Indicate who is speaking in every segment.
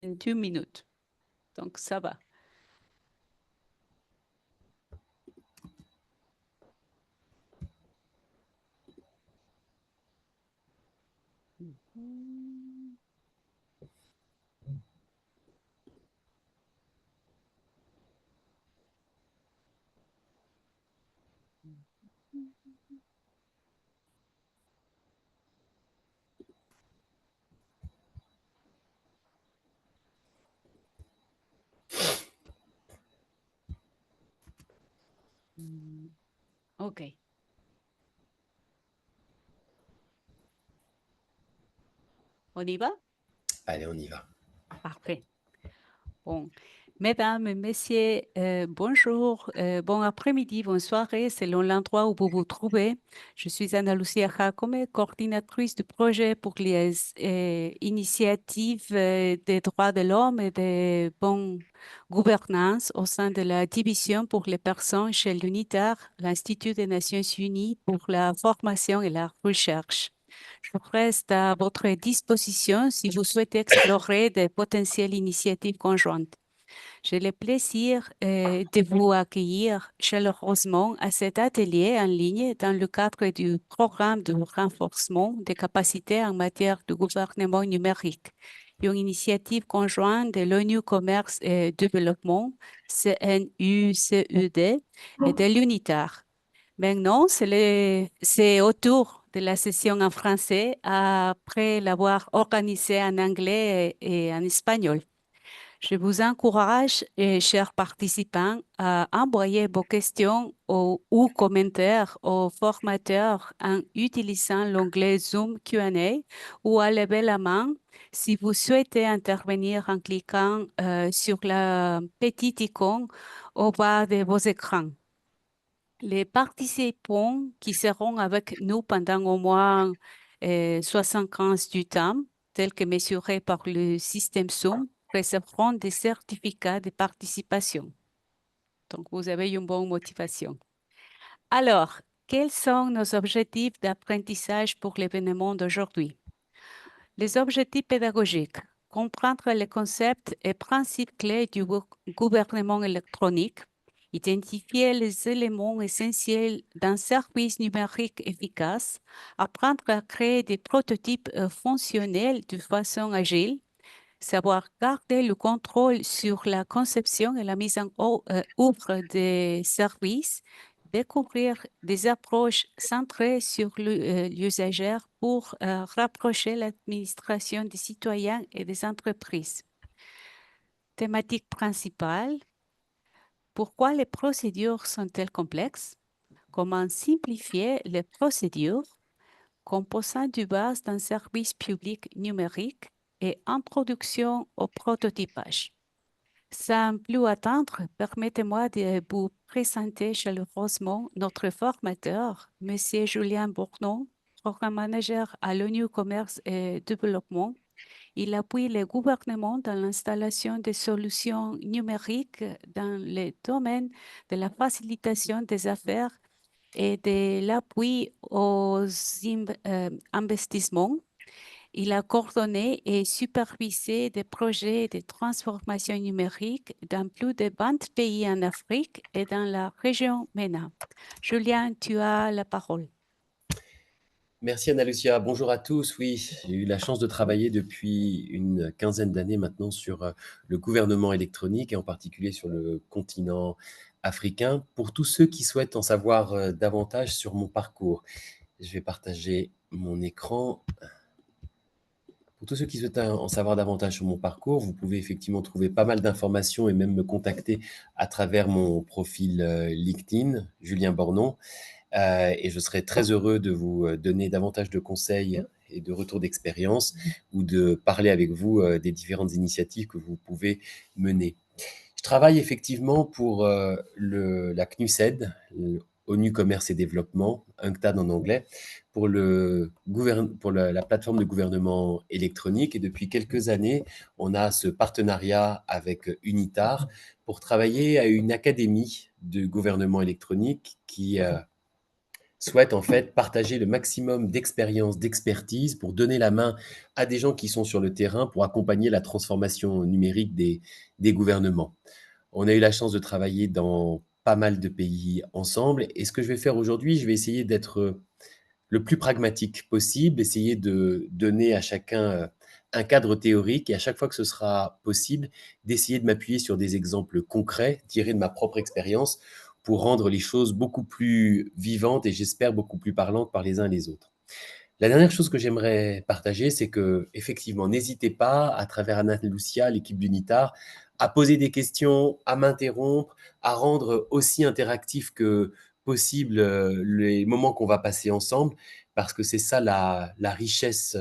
Speaker 1: 2 minutes. Donc, ça va. Mhm. OK. On y va?
Speaker 2: Allez, on y va.
Speaker 1: Parfait. Bon. Mesdames et messieurs, bonjour, bon après-midi, bonne soirée, selon l'endroit où vous vous trouvez. Je suis Ana Lucia Jacome, coordinatrice du projet pour les initiatives des droits de l'homme et de bonne gouvernance au sein de la division pour les personnes chez l'UNITAR, l'Institut des Nations Unies pour la formation et la recherche. Je reste à votre disposition si vous souhaitez explorer des potentielles initiatives conjointes. J'ai le plaisir de vous accueillir chaleureusement à cet atelier en ligne dans le cadre du programme de renforcement des capacités en matière de gouvernement numérique, une initiative conjointe de l'ONU Commerce et Développement, CNUCED, et de l'UNITAR. Maintenant, c'est au tour de la session en français après l'avoir organisée en anglais et en espagnol. Je vous encourage, chers participants, à envoyer vos questions ou commentaires aux formateurs en utilisant l'onglet Zoom Q&A ou à lever la main si vous souhaitez intervenir en cliquant sur la petite icône au bas de vos écrans. Les participants qui seront avec nous pendant au moins 75 du temps, tel que mesuré par le système Zoom, recevront des certificats de participation. Donc, vous avez une bonne motivation. Alors, quels sont nos objectifs d'apprentissage pour l'événement d'aujourd'hui? Les objectifs pédagogiques. Comprendre les concepts et principes clés du gouvernement électronique. Identifier les éléments essentiels d'un service numérique efficace. Apprendre à créer des prototypes fonctionnels de façon agile. Savoir garder le contrôle sur la conception et la mise en œuvre des services, découvrir des approches centrées sur l'usager pour rapprocher l'administration des citoyens et des entreprises. Thématique principale, pourquoi les procédures sont-elles complexes? Comment simplifier les procédures? Composant de base d'un service public numérique et introduction au prototypage. Sans plus attendre, permettez-moi de vous présenter chaleureusement notre formateur, M. Julien Bournon, programme manager à l'ONU Commerce et Développement. Il appuie le gouvernement dans l'installation de solutions numériques dans les domaines de la facilitation des affaires et de l'appui aux investissements. Il a coordonné et supervisé des projets de transformation numérique dans plus de 20 pays en Afrique et dans la région MENA. Julien, tu as la parole.
Speaker 2: Merci Ana Lucia. Bonjour à tous. Oui, j'ai eu la chance de travailler depuis une quinzaine d'années maintenant sur le gouvernement électronique et en particulier sur le continent africain. Pour tous ceux qui souhaitent en savoir davantage sur mon parcours, je vais partager mon écran. Pour tous ceux qui souhaitent en savoir davantage sur mon parcours, vous pouvez effectivement trouver pas mal d'informations et même me contacter à travers mon profil LinkedIn, Julien Bornon. Et je serai très heureux de vous donner davantage de conseils et de retours d'expérience ou de parler avec vous des différentes initiatives que vous pouvez mener. Je travaille effectivement pour la CNUSED, ONU Commerce et Développement, UNCTAD en anglais, pour la plateforme de gouvernement électronique. Et depuis quelques années, on a ce partenariat avec UNITAR pour travailler à une académie de gouvernement électronique qui souhaite en fait partager le maximum d'expérience, d'expertise pour donner la main à des gens qui sont sur le terrain pour accompagner la transformation numérique des gouvernements. On a eu la chance de travailler dans pas mal de pays ensemble et ce que je vais faire aujourd'hui, je vais essayer d'être le plus pragmatique possible, essayer de donner à chacun un cadre théorique et à chaque fois que ce sera possible, d'essayer de m'appuyer sur des exemples concrets, tirés de ma propre expérience, pour rendre les choses beaucoup plus vivantes et j'espère beaucoup plus parlantes par les uns et les autres. La dernière chose que j'aimerais partager, c'est que effectivement, n'hésitez pas, à travers Anna Lucia, l'équipe d'Unitar, à poser des questions, à m'interrompre, à rendre aussi interactif que possible les moments qu'on va passer ensemble, parce que c'est ça la richesse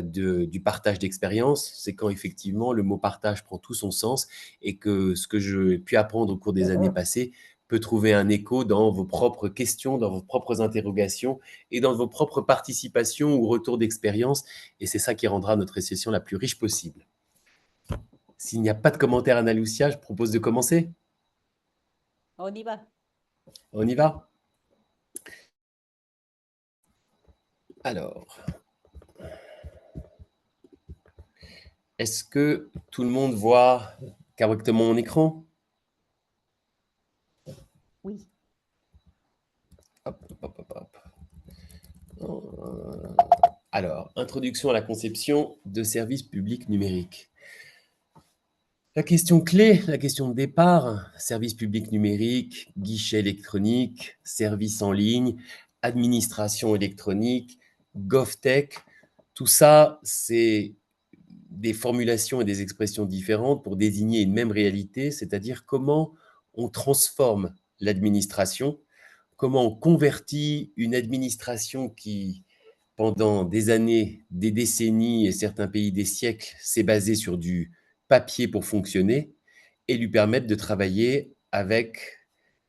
Speaker 2: du partage d'expérience, c'est quand effectivement le mot partage prend tout son sens et que ce que j'ai pu apprendre au cours des années passées peut trouver un écho dans vos propres questions, dans vos propres interrogations et dans vos propres participations ou retours d'expérience. Et c'est ça qui rendra notre session la plus riche possible. S'il n'y a pas de commentaire, Ana Lucia, je propose de commencer.
Speaker 1: On y va.
Speaker 2: On y va? Alors, est-ce que tout le monde voit correctement mon écran?
Speaker 1: Oui.
Speaker 2: Hop, hop, hop, hop. Alors, introduction à la conception de services publics numériques. La question clé, la question de départ, service public numérique, guichet électronique, service en ligne, administration électronique, GovTech, tout ça, c'est des formulations et des expressions différentes pour désigner une même réalité, c'est-à-dire comment on transforme l'administration, comment on convertit une administration qui, pendant des années, des décennies et certains pays des siècles, s'est basée sur du papier pour fonctionner et lui permettre de travailler avec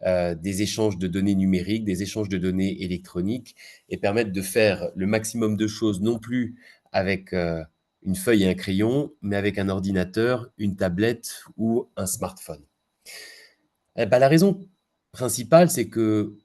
Speaker 2: des échanges de données numériques, des échanges de données électroniques et permettre de faire le maximum de choses, non plus avec une feuille et un crayon, mais avec un ordinateur, une tablette ou un smartphone. Eh ben, la raison principale, c'est que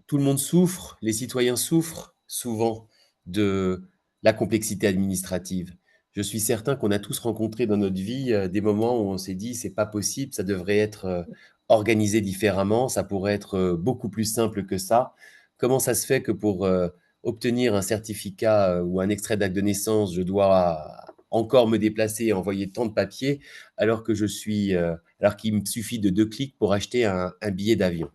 Speaker 2: tout le monde souffre, les citoyens souffrent souvent de la complexité administrative. Je suis certain qu'on a tous rencontré dans notre vie des moments où on s'est dit c'est pas possible, ça devrait être organisé différemment, ça pourrait être beaucoup plus simple que ça. Comment ça se fait que pour obtenir un certificat ou un extrait d'acte de naissance, je dois encore me déplacer et envoyer tant de papiers alors que alors qu'il me suffit de 2 clics pour acheter un billet d'avion.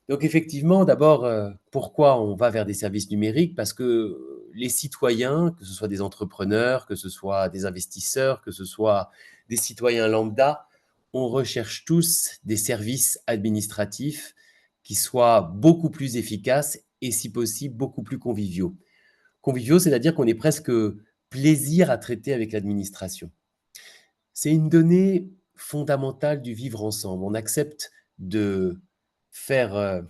Speaker 2: Donc effectivement, d'abord, pourquoi on va vers des services numériques? Parce que les citoyens, que ce soit des entrepreneurs, que ce soit des investisseurs, que ce soit des citoyens lambda, on recherche tous des services administratifs qui soient beaucoup plus efficaces et si possible beaucoup plus conviviaux. Conviviaux, c'est-à-dire qu'on est presque plaisir à traiter avec l'administration. C'est une donnée fondamentale du vivre ensemble. De faire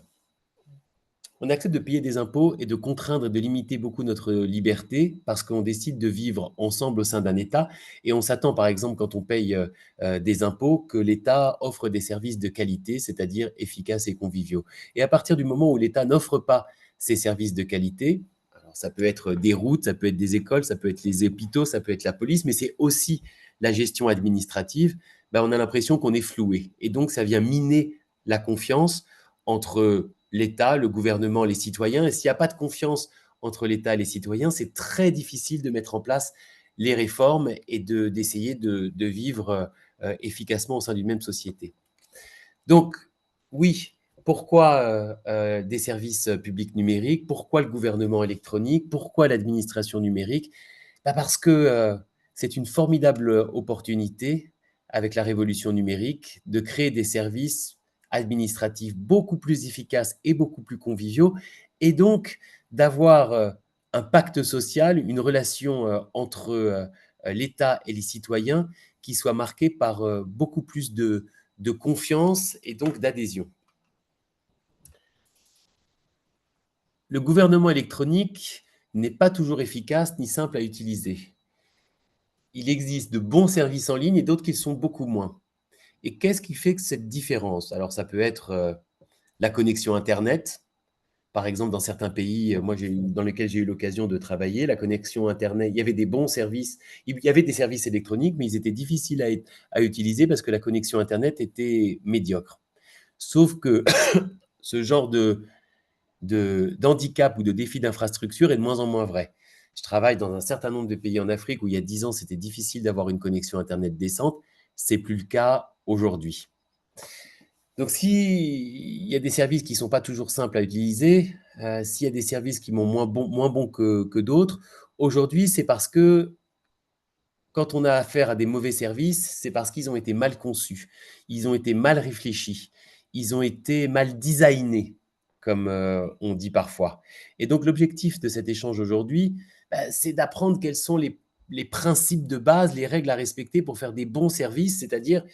Speaker 2: on accepte de payer des impôts et de contraindre et de limiter beaucoup notre liberté parce qu'on décide de vivre ensemble au sein d'un État et on s'attend, par exemple, quand on paye des impôts, que l'État offre des services de qualité, c'est-à-dire efficaces et conviviaux. Et à partir du moment où l'État n'offre pas ces services de qualité, alors ça peut être des routes, ça peut être des écoles, ça peut être les hôpitaux, ça peut être la police, mais c'est aussi la gestion administrative, ben on a l'impression qu'on est floué. Et donc, ça vient miner la confiance entre l'État, le gouvernement, les citoyens. Et s'il n'y a pas de confiance entre l'État et les citoyens, c'est très difficile de mettre en place les réformes et d'essayer de vivre efficacement au sein d'une même société. Donc, oui, pourquoi des services publics numériques? Pourquoi le gouvernement électronique? Pourquoi l'administration numérique? Bah parce que c'est une formidable opportunité avec la révolution numérique de créer des services administratifs beaucoup plus efficaces et beaucoup plus conviviaux et donc d'avoir un pacte social, une relation entre l'État et les citoyens qui soit marquée par beaucoup plus de confiance et donc d'adhésion. Le gouvernement électronique n'est pas toujours efficace ni simple à utiliser. Il existe de bons services en ligne et d'autres qui le sont beaucoup moins. Et qu'est-ce qui fait que cette différence? Alors ça peut être la connexion Internet, Par exemple, dans certains pays, moi, dans lesquels j'ai eu l'occasion de travailler, la connexion Internet, il y avait des bons services, il y avait des services électroniques, mais ils étaient difficiles à utiliser parce que la connexion Internet était médiocre. Sauf que ce genre d'handicap ou de défi d'infrastructure est de moins en moins vrai. Je travaille dans un certain nombre de pays en Afrique où il y a 10 ans, c'était difficile d'avoir une connexion Internet décente. C'est plus le cas aujourd'hui. Donc, s'il y a des services qui ne sont pas toujours simples à utiliser, s'il y a des services qui sont moins bons que d'autres, aujourd'hui, c'est parce que quand on a affaire à des mauvais services, c'est parce qu'ils ont été mal conçus, ils ont été mal réfléchis, ils ont été mal designés, comme on dit parfois. Et donc, l'objectif de cet échange aujourd'hui, c'est d'apprendre quels sont les principes de base, les règles à respecter pour faire des bons services, c'est-à-dire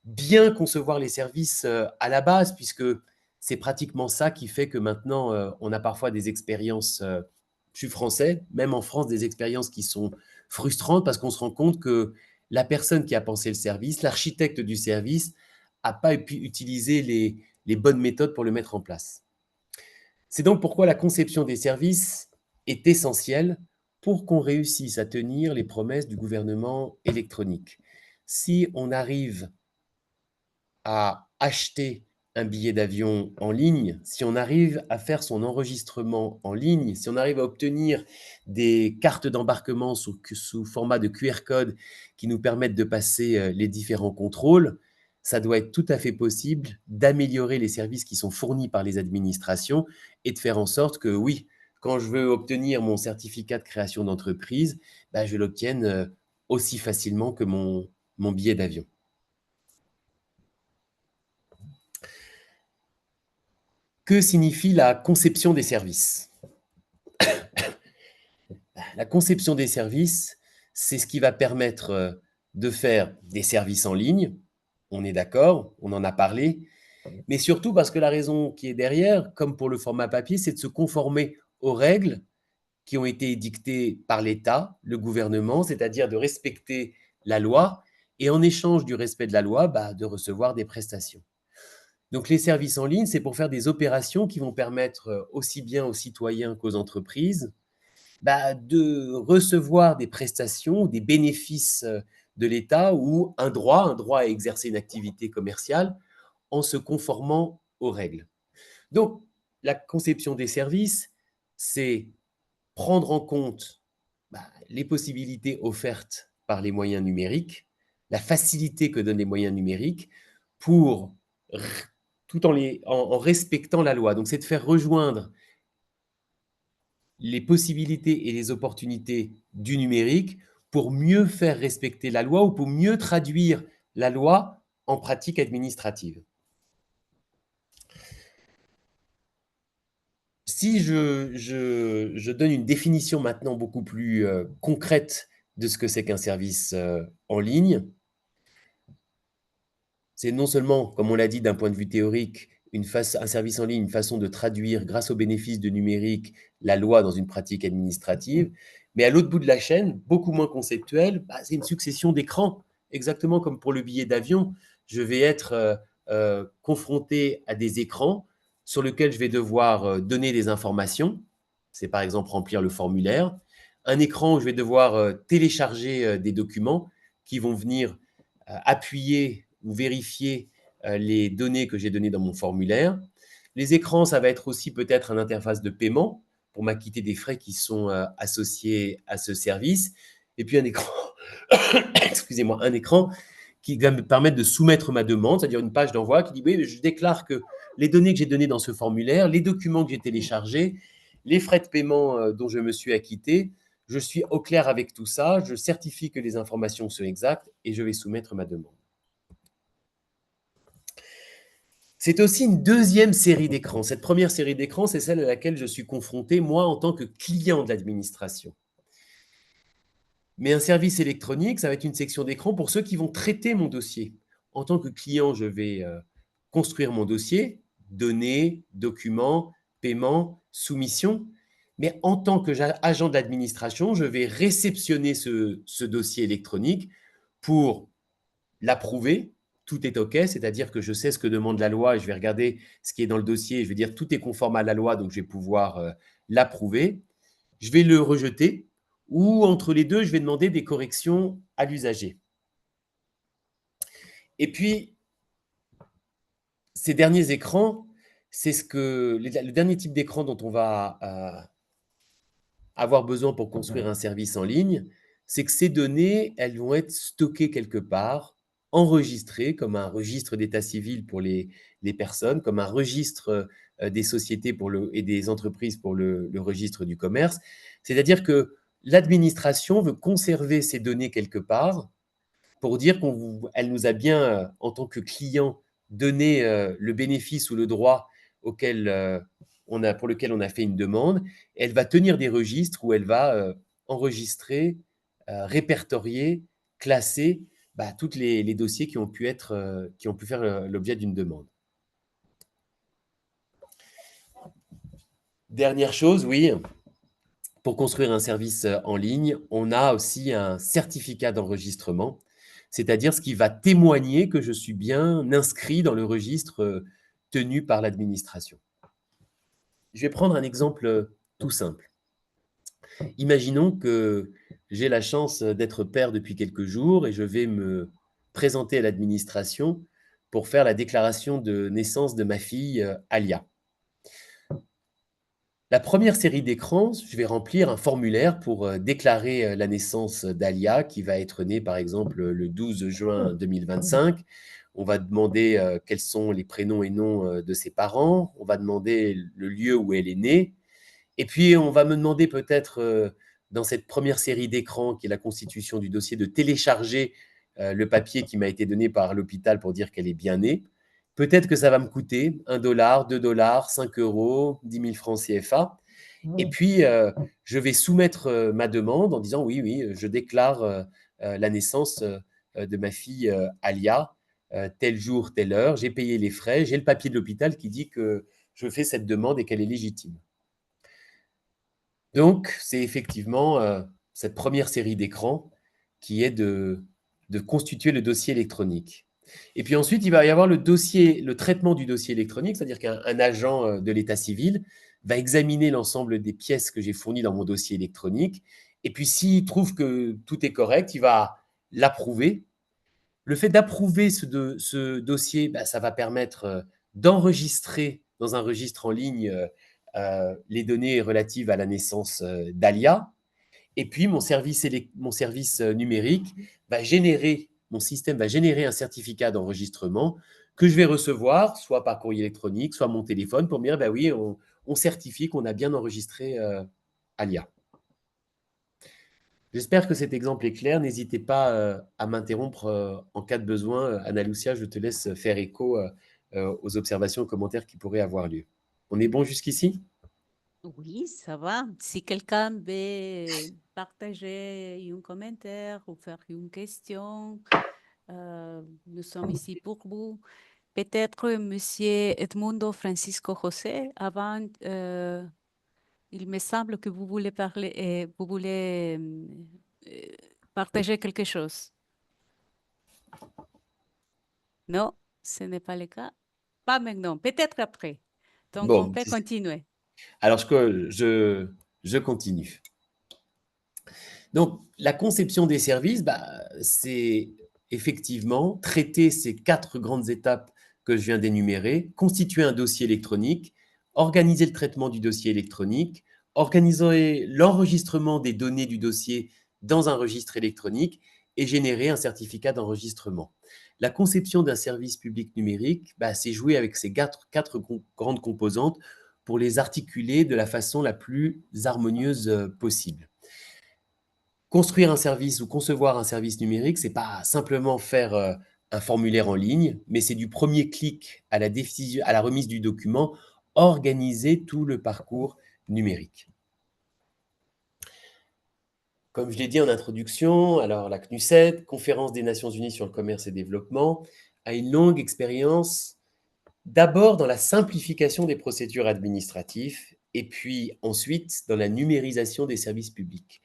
Speaker 2: bien concevoir les services à la base, puisque c'est pratiquement ça qui fait que maintenant, on a parfois des expériences, je suis français, même en France, des expériences qui sont frustrantes parce qu'on se rend compte que la personne qui a pensé le service, l'architecte du service, n'a pas pu utiliser les bonnes méthodes pour le mettre en place. C'est donc pourquoi la conception des services est essentielle pour qu'on réussisse à tenir les promesses du gouvernement électronique. Si on arrive à acheter un billet d'avion en ligne, si on arrive à faire son enregistrement en ligne, si on arrive à obtenir des cartes d'embarquement sous format de QR code qui nous permettent de passer les différents contrôles, ça doit être tout à fait possible d'améliorer les services qui sont fournis par les administrations et de faire en sorte que, oui, quand je veux obtenir mon certificat de création d'entreprise, je l'obtienne aussi facilement que mon billet d'avion. Que signifie la conception des services? La conception des services, c'est ce qui va permettre de faire des services en ligne. On est d'accord, on en a parlé, mais surtout parce que la raison qui est derrière, comme pour le format papier, c'est de se conformer aux règles qui ont été édictées par l'État, le gouvernement, c'est-à-dire de respecter la loi et en échange du respect de la loi, de recevoir des prestations. Donc les services en ligne, c'est pour faire des opérations qui vont permettre aussi bien aux citoyens qu'aux entreprises de recevoir des prestations, des bénéfices de l'État ou un droit à exercer une activité commerciale en se conformant aux règles. Donc, la conception des services, c'est prendre en compte les possibilités offertes par les moyens numériques, la facilité que donnent les moyens numériques pour tout en respectant la loi. Donc, c'est de faire rejoindre les possibilités et les opportunités du numérique pour mieux faire respecter la loi ou pour mieux traduire la loi en pratique administrative. Si je donne une définition maintenant beaucoup plus concrète de ce que c'est qu'un service en ligne, c'est non seulement, comme on l'a dit d'un point de vue théorique, un service en ligne, une façon de traduire, grâce aux bénéfices du numérique, la loi dans une pratique administrative, mais à l'autre bout de la chaîne, beaucoup moins conceptuel, c'est une succession d'écrans. Exactement comme pour le billet d'avion, je vais être confronté à des écrans sur lesquels je vais devoir donner des informations. C'est par exemple remplir le formulaire. Un écran où je vais devoir télécharger des documents qui vont venir appuyer ou vérifier les données que j'ai données dans mon formulaire. Les écrans, ça va être aussi peut-être une interface de paiement pour m'acquitter des frais qui sont associés à ce service. Et puis un écran, excusez-moi, un écran qui va me permettre de soumettre ma demande, c'est-à-dire une page d'envoi qui dit oui, je déclare que les données que j'ai données dans ce formulaire, les documents que j'ai téléchargés, les frais de paiement dont je me suis acquitté, je suis au clair avec tout ça, je certifie que les informations sont exactes et je vais soumettre ma demande. C'est aussi une deuxième série d'écrans. Cette première série d'écrans, c'est celle à laquelle je suis confronté, moi, en tant que client de l'administration. Mais un service électronique, ça va être une section d'écran pour ceux qui vont traiter mon dossier. En tant que client, je vais construire mon dossier, données, documents, paiements, soumission. Mais en tant qu'agent de l'administration, je vais réceptionner ce dossier électronique pour l'approuver, tout est OK, c'est-à-dire que je sais ce que demande la loi et je vais regarder ce qui est dans le dossier et je vais dire tout est conforme à la loi, donc je vais pouvoir l'approuver. Je vais le rejeter ou entre les deux, je vais demander des corrections à l'usager. Et puis, ces derniers écrans, c'est le dernier type d'écran dont on va avoir besoin pour construire un service en ligne, c'est que ces données, elles vont être stockées quelque part, enregistrées comme un registre d'état civil pour les personnes, comme un registre des sociétés et des entreprises pour le registre du commerce. C'est-à-dire que l'administration veut conserver ces données quelque part pour dire qu'elle nous a bien, en tant que client, donné le bénéfice ou le droit auquel, pour lequel on a fait une demande. Elle va tenir des registres où elle va enregistrer, répertorier, classer tous les dossiers qui ont pu faire l'objet d'une demande. Dernière chose, oui, pour construire un service en ligne, on a aussi un certificat d'enregistrement, c'est-à-dire ce qui va témoigner que je suis bien inscrit dans le registre tenu par l'administration. Je vais prendre un exemple tout simple. Imaginons que j'ai la chance d'être père depuis quelques jours et je vais me présenter à l'administration pour faire la déclaration de naissance de ma fille Alia. La première série d'écrans, je vais remplir un formulaire pour déclarer la naissance d'Alia, qui va être née par exemple le 12 juin 2025. On va demander quels sont les prénoms et noms de ses parents. On va demander le lieu où elle est née. Et puis, on va me demander peut-être, dans cette première série d'écrans, qui est la constitution du dossier, de télécharger le papier qui m'a été donné par l'hôpital pour dire qu'elle est bien née. Peut-être que ça va me coûter 1 $, 2 $, 5 €, 10 000 francs CFA. Et puis, je vais soumettre ma demande en disant oui, oui, je déclare la naissance de ma fille Alia, tel jour, telle heure. J'ai payé les frais. J'ai le papier de l'hôpital qui dit que je fais cette demande et qu'elle est légitime. Donc, c'est effectivement cette première série d'écrans qui est de constituer le dossier électronique. Et puis ensuite, il va y avoir le traitement du dossier électronique, c'est-à-dire qu'un agent de l'état civil va examiner l'ensemble des pièces que j'ai fournies dans mon dossier électronique. Et puis, s'il trouve que tout est correct, il va l'approuver. Le fait d'approuver ce dossier, ça va permettre d'enregistrer dans un registre en ligne les données relatives à la naissance d'Alia. Et puis, mon service numérique mon système va générer un certificat d'enregistrement que je vais recevoir, soit par courrier électronique, soit mon téléphone, pour me dire, oui, on certifie qu'on a bien enregistré Alia. J'espère que cet exemple est clair. N'hésitez pas à m'interrompre en cas de besoin. Ana Lucia, je te laisse faire écho aux observations, aux commentaires qui pourraient avoir lieu. On est bon jusqu'ici?
Speaker 1: Oui, ça va. Si quelqu'un veut partager un commentaire ou faire une question, nous sommes ici pour vous. Peut-être Monsieur Edmundo Francisco José, avant, il me semble que vous voulez parler et vous voulez euh, partager quelque chose. Non, ce n'est pas le cas. Pas maintenant, peut-être après. Donc, on
Speaker 2: Bon,
Speaker 1: peut continuer.
Speaker 2: alors je continue. Donc, la conception des services, c'est effectivement traiter ces 4 grandes étapes que je viens d'énumérer, constituer un dossier électronique, organiser le traitement du dossier électronique, organiser l'enregistrement des données du dossier dans un registre électronique et générer un certificat d'enregistrement. La conception d'un service public numérique, c'est jouer avec ces quatre grandes composantes pour les articuler de la façon la plus harmonieuse possible. Construire un service ou concevoir un service numérique, c'est pas simplement faire un formulaire en ligne, mais c'est du premier clic à la remise du document, organiser tout le parcours numérique. Comme je l'ai dit en introduction, alors la CNUSED, Conférence des Nations Unies sur le commerce et le développement, a une longue expérience d'abord dans la simplification des procédures administratives et puis ensuite dans la numérisation des services publics.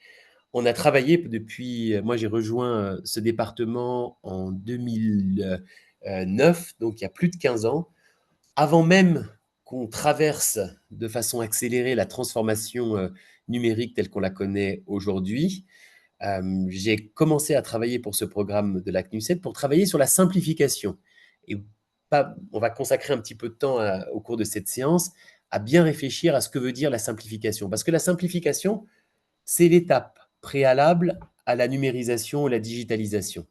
Speaker 2: On a travaillé depuis, moi j'ai rejoint ce département en 2000, 2009, donc il y a plus de 15 ans, avant même qu'on traverse de façon accélérée la transformation numérique telle qu'on la connaît aujourd'hui. J'ai commencé à travailler pour ce programme de la CNUSED pour travailler sur la simplification. Et on va consacrer un petit peu de temps au cours de cette séance à bien réfléchir à ce que veut dire la simplification. Parce que la simplification, c'est l'étape préalable à la numérisation ou la digitalisation.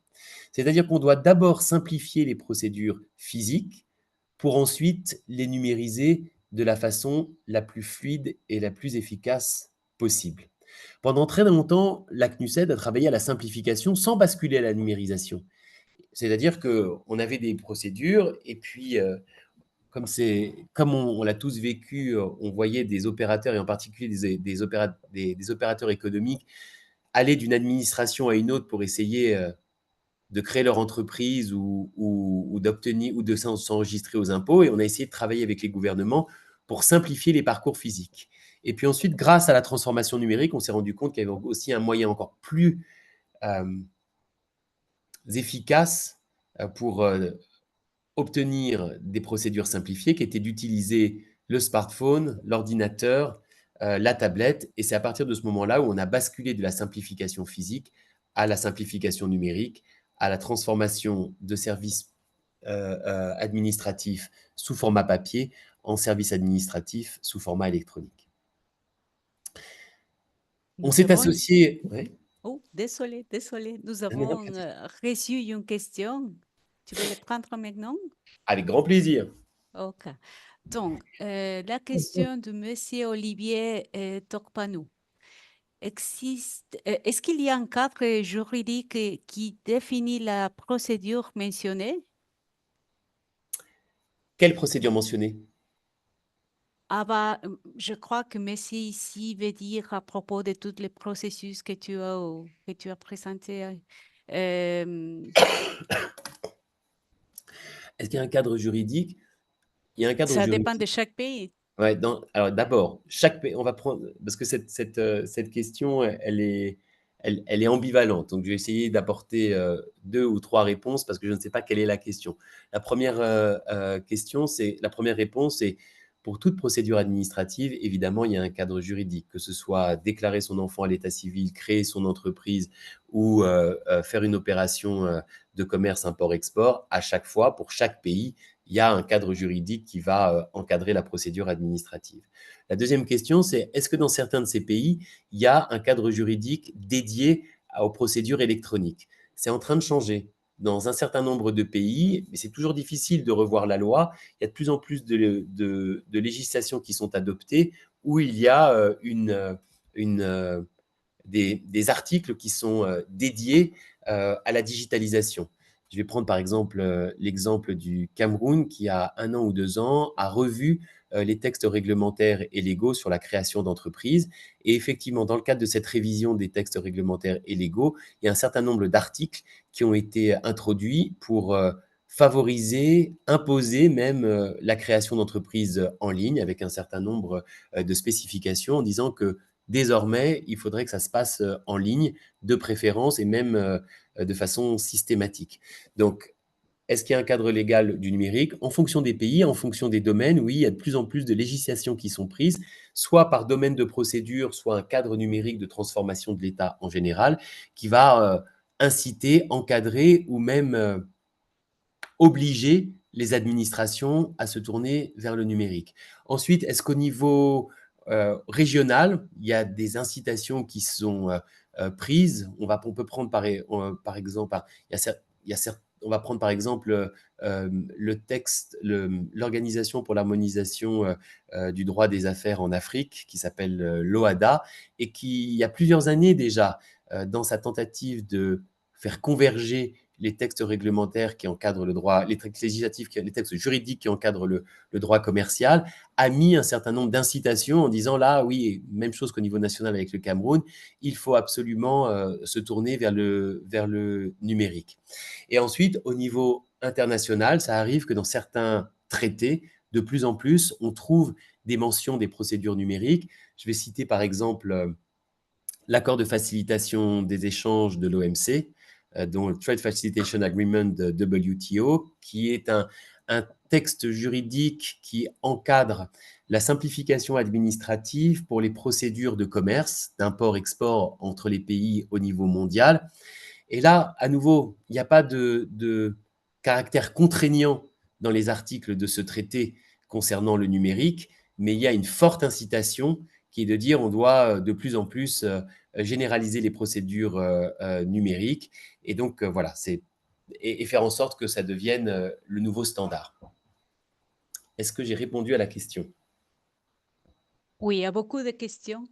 Speaker 2: C'est-à-dire qu'on doit d'abord simplifier les procédures physiques pour ensuite les numériser de la façon la plus fluide et la plus efficace possible. Pendant très longtemps, la CNUSED a travaillé à la simplification sans basculer à la numérisation. C'est-à-dire qu'on avait des procédures et puis, comme on l'a tous vécu, on voyait des opérateurs, et en particulier des opérateurs économiques, aller d'une administration à une autre pour essayer de créer leur entreprise ou d'obtenir ou de s'enregistrer aux impôts. Et on a essayé de travailler avec les gouvernements pour simplifier les parcours physiques. Et puis ensuite, grâce à la transformation numérique, on s'est rendu compte qu'il y avait aussi un moyen encore plus euh, efficace pour obtenir des procédures simplifiées, qui étaient d'utiliser le smartphone, l'ordinateur, la tablette. Et c'est à partir de ce moment-là où on a basculé de la simplification physique à la simplification numérique, à la transformation de services administratifs sous format papier en services administratifs sous format électronique. On
Speaker 1: Nous
Speaker 2: s'est
Speaker 1: avons...
Speaker 2: associé. Ouais.
Speaker 1: Oh, désolé, désolé. Nous
Speaker 2: Non, non,
Speaker 1: avons reçu une question. Tu veux le prendre maintenant?
Speaker 2: avec grand plaisir.
Speaker 1: OK. Donc, la question de Monsieur Olivier Torpanou. Est-ce qu'il y a un cadre juridique qui définit la procédure mentionnée?
Speaker 2: Quelle procédure mentionnée?
Speaker 1: Ah bah, je crois que Messi ici veut dire à propos de tous les processus que tu as présentés. Euh,
Speaker 2: Est-ce qu'il y a un cadre juridique? Il y a un cadre
Speaker 1: Ça dépend de
Speaker 2: juridique.
Speaker 1: chaque pays.
Speaker 2: Ouais, alors d'abord, chaque pays, on va prendre, parce que cette question, elle est ambivalente. Donc, je vais essayer d'apporter deux ou trois réponses parce que je ne sais pas quelle est la question. La première réponse, c'est pour toute procédure administrative, évidemment, il y a un cadre juridique, que ce soit déclarer son enfant à l'état civil, créer son entreprise ou faire une opération de commerce import-export. À chaque fois, pour chaque pays, il y a un cadre juridique qui va encadrer la procédure administrative. La deuxième question, c'est est-ce que dans certains de ces pays, il y a un cadre juridique dédié aux procédures électroniques? C'est en train de changer. Dans un certain nombre de pays, mais c'est toujours difficile de revoir la loi, il y a de plus en plus de législations qui sont adoptées où il y a des articles qui sont dédiés à la digitalisation. Je vais prendre par exemple l'exemple du Cameroun qui, a 1 an ou 2 ans, a revu les textes réglementaires et légaux sur la création d'entreprises. Et effectivement, dans le cadre de cette révision des textes réglementaires et légaux, il y a un certain nombre d'articles qui ont été introduits pour favoriser, imposer même la création d'entreprises en ligne avec un certain nombre de spécifications en disant que désormais, il faudrait que ça se passe en ligne, de préférence et même de façon systématique. Donc, est-ce qu'il y a un cadre légal du numérique? En fonction des pays, en fonction des domaines, oui, il y a de plus en plus de législations qui sont prises, soit par domaine de procédure, soit un cadre numérique de transformation de l'État en général, qui va inciter, encadrer ou même obliger les administrations à se tourner vers le numérique. Ensuite, est-ce qu'au niveau régional, il y a des incitations qui sont prises? On peut prendre par exemple, on va prendre par exemple l'Organisation pour l'harmonisation du droit des affaires en Afrique, qui s'appelle l'OHADA, et qui, il y a plusieurs années déjà, dans sa tentative de faire converger les textes réglementaires qui encadrent le droit, les textes législatifs, les textes juridiques qui encadrent le droit commercial, a mis un certain nombre d'incitations en disant là, oui, même chose qu'au niveau national avec le Cameroun, il faut absolument se tourner vers le numérique. Et ensuite, au niveau international, ça arrive que dans certains traités, de plus en plus, on trouve des mentions des procédures numériques. Je vais citer par exemple l'accord de facilitation des échanges de l'OMC, dont le Trade Facilitation Agreement de WTO, qui est un texte juridique qui encadre la simplification administrative pour les procédures de commerce, d'import-export entre les pays au niveau mondial. Et là, à nouveau, il n'y a pas de caractère contraignant dans les articles de ce traité concernant le numérique, mais il y a une forte incitation qui est de dire on doit de plus en plus généraliser les procédures numériques et donc voilà, et faire en sorte que ça devienne le nouveau standard. Est-ce que j'ai répondu à la question?
Speaker 1: Oui, il y a beaucoup de questions,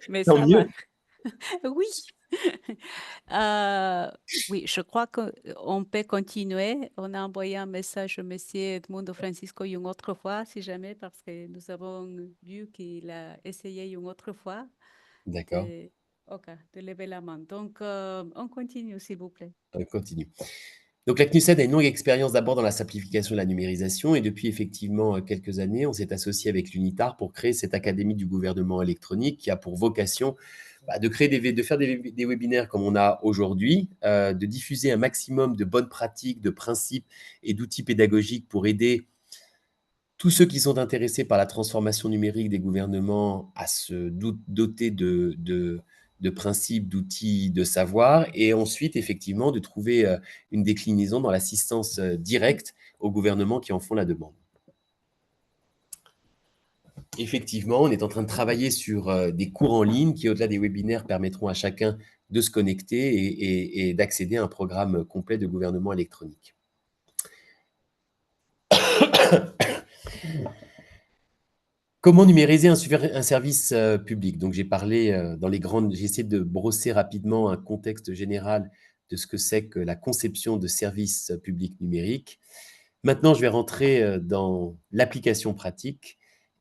Speaker 1: mais
Speaker 2: Tant
Speaker 1: ça
Speaker 2: mieux.
Speaker 1: va. Oui. Euh, oui, je crois qu'on peut continuer. On a envoyé un message au monsieur Edmundo Francisco une autre fois, si jamais, parce que nous avons vu qu'il a essayé une autre fois
Speaker 2: D'accord,
Speaker 1: de, ok, de lever la main. Donc, on continue, s'il vous plaît.
Speaker 2: on continue. Donc la CNUSED a une longue expérience d'abord dans la simplification de la numérisation et depuis effectivement quelques années, on s'est associé avec l'UNITAR pour créer cette académie du gouvernement électronique qui a pour vocation de créer de faire des webinaires comme on a aujourd'hui, de diffuser un maximum de bonnes pratiques, de principes et d'outils pédagogiques pour aider tous ceux qui sont intéressés par la transformation numérique des gouvernements à se doter de principes, d'outils, de savoir, et ensuite, effectivement, de trouver une déclinaison dans l'assistance directe aux gouvernements qui en font la demande. Effectivement, on est en train de travailler sur des cours en ligne qui, au-delà des webinaires, permettront à chacun de se connecter et d'accéder à un programme complet de gouvernement électronique. Comment numériser un service public? Donc, j'ai parlé j'ai essayé de brosser rapidement un contexte général de ce que c'est que la conception de services publics numériques. Maintenant, je vais rentrer dans l'application pratique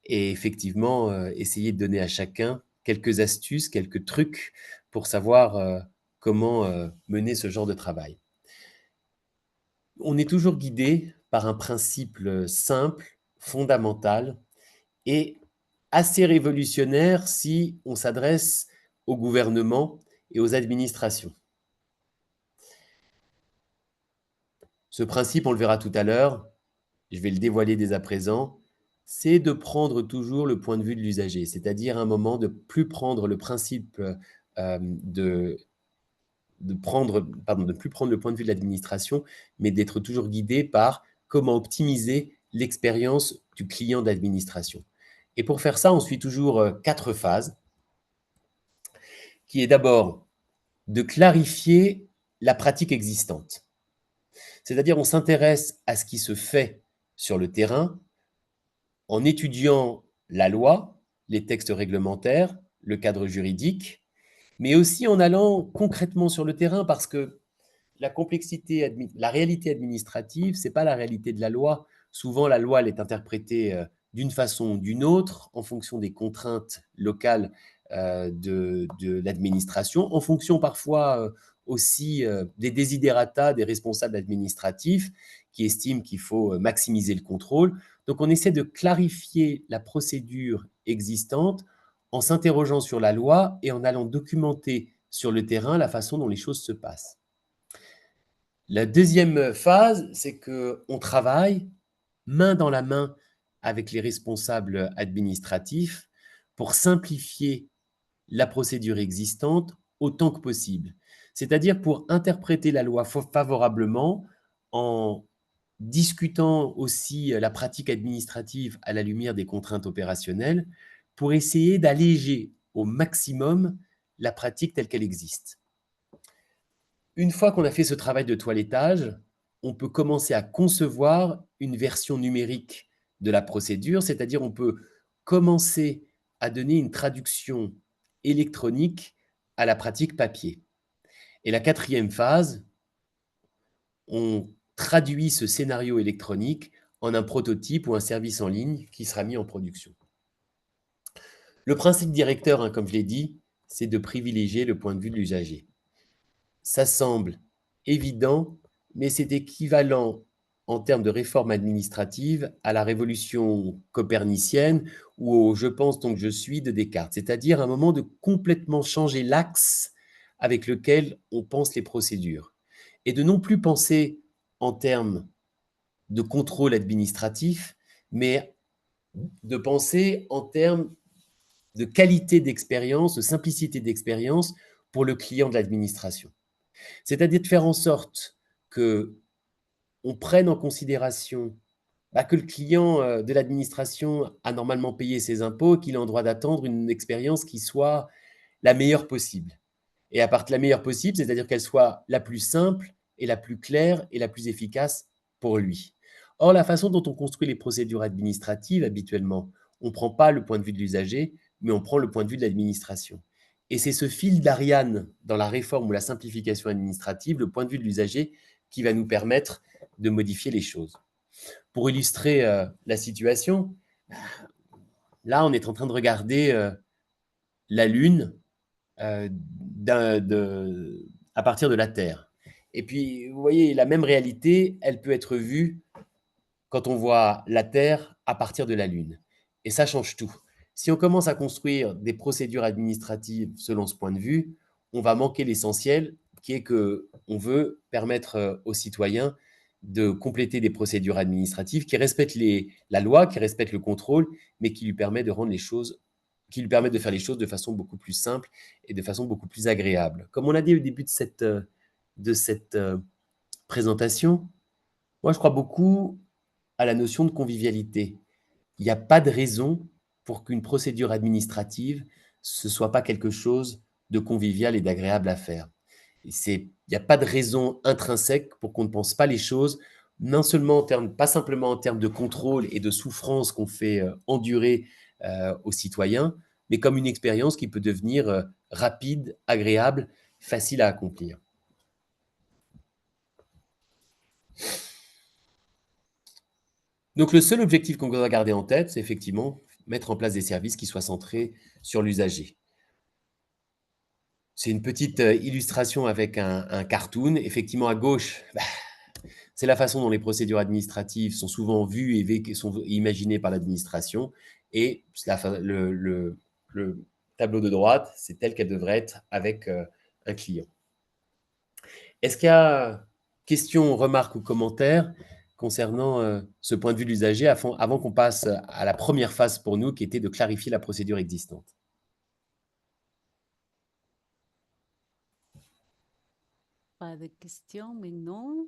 Speaker 2: et effectivement essayer de donner à chacun quelques astuces, quelques trucs pour savoir comment mener ce genre de travail. On est toujours guidé par un principe simple, fondamental, et assez révolutionnaire si on s'adresse au gouvernement et aux administrations. Ce principe, on le verra tout à l'heure, je vais le dévoiler dès à présent, c'est de prendre toujours le point de vue de l'usager, c'est-à-dire à un moment de plus prendre le principe de plus prendre le point de vue de l'administration, mais d'être toujours guidé par comment optimiser l'expérience du client d'administration. Et pour faire ça, on suit toujours 4 phases, qui est d'abord de clarifier la pratique existante. C'est-à-dire, on s'intéresse à ce qui se fait sur le terrain en étudiant la loi, les textes réglementaires, le cadre juridique, mais aussi en allant concrètement sur le terrain parce que la réalité administrative, ce n'est pas la réalité de la loi. Souvent, la loi, elle est interprétée d'une façon ou d'une autre en fonction des contraintes locales de l'administration, en fonction parfois aussi des desiderata des responsables administratifs qui estiment qu'il faut maximiser le contrôle. Donc, on essaie de clarifier la procédure existante en s'interrogeant sur la loi et en allant documenter sur le terrain la façon dont les choses se passent. La deuxième phase, c'est qu'on travaille main dans la main avec les responsables administratifs pour simplifier la procédure existante autant que possible. C'est-à-dire pour interpréter la loi favorablement en discutant aussi la pratique administrative à la lumière des contraintes opérationnelles pour essayer d'alléger au maximum la pratique telle qu'elle existe. Une fois qu'on a fait ce travail de toilettage, on peut commencer à concevoir une version numérique de la procédure, c'est-à-dire on peut commencer à donner une traduction électronique à la pratique papier. Et la quatrième phase, on traduit ce scénario électronique en un prototype ou un service en ligne qui sera mis en production. Le principe directeur, comme je l'ai dit, c'est de privilégier le point de vue de l'usager. Ça semble évident, mais c'est équivalent en termes de réforme administrative à la révolution copernicienne ou au « je pense donc je suis » de Descartes, c'est-à-dire un moment de complètement changer l'axe avec lequel on pense les procédures. Et de non plus penser en termes de contrôle administratif, mais de penser en termes de qualité d'expérience, de simplicité d'expérience pour le client de l'administration. C'est-à-dire de faire en sorte que on prenne en considération que le client de l'administration a normalement payé ses impôts, qu'il est en droit d'attendre une expérience qui soit la meilleure possible. Et à partir de la meilleure possible, c'est-à-dire qu'elle soit la plus simple et la plus claire et la plus efficace pour lui. Or, la façon dont on construit les procédures administratives, habituellement, on ne prend pas le point de vue de l'usager, mais on prend le point de vue de l'administration. Et c'est ce fil d'Ariane dans la réforme ou la simplification administrative, le point de vue de l'usager, qui va nous permettre de modifier les choses. Pour illustrer la situation, là, on est en train de regarder la Lune à partir de la Terre. Et puis, vous voyez, la même réalité, elle peut être vue quand on voit la Terre à partir de la Lune. Et ça change tout. Si on commence à construire des procédures administratives selon ce point de vue, on va manquer l'essentiel, qui est qu'on veut permettre aux citoyens de compléter des procédures administratives qui respectent la loi, qui respectent le contrôle, mais qui lui permettent de rendre les choses, qui lui permettent de faire les choses de façon beaucoup plus simple et de façon beaucoup plus agréable. Comme on l'a dit au début de cette présentation, moi je crois beaucoup à la notion de convivialité. Il n'y a pas de raison pour qu'une procédure administrative, ce ne soit pas quelque chose de convivial et d'agréable à faire. Il n'y a pas de raison intrinsèque pour qu'on ne pense pas les choses, non seulement pas simplement en termes de contrôle et de souffrance qu'on fait endurer aux citoyens, mais comme une expérience qui peut devenir rapide, agréable, facile à accomplir. Donc le seul objectif qu'on doit garder en tête, c'est effectivement mettre en place des services qui soient centrés sur l'usager. C'est une petite illustration avec un cartoon. Effectivement, à gauche, c'est la façon dont les procédures administratives sont souvent vues et sont imaginées par l'administration. Et le tableau de droite, c'est tel qu'elle devrait être avec un client. Est-ce qu'il y a questions, remarques ou commentaires concernant ce point de vue de l'usager avant qu'on passe à la première phase pour nous, qui était de clarifier la procédure existante?
Speaker 1: Pas de questions maintenant.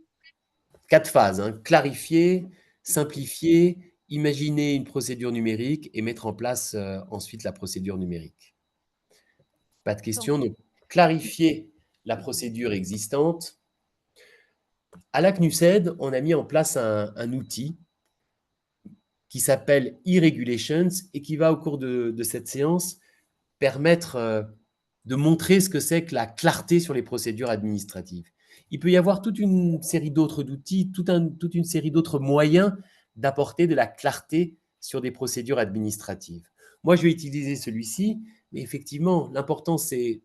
Speaker 2: 4 phases, hein. Clarifier, simplifier, imaginer une procédure numérique et mettre en place ensuite la procédure numérique. Pas de questions. Donc, clarifier la procédure existante. À la CNUSED, on a mis en place un outil qui s'appelle e-Regulations et qui va, au cours de cette séance, permettre de montrer ce que c'est que la clarté sur les procédures administratives. Il peut y avoir toute une série d'autres outils, toute une série d'autres moyens d'apporter de la clarté sur des procédures administratives. Moi, je vais utiliser celui-ci, mais effectivement, l'important, c'est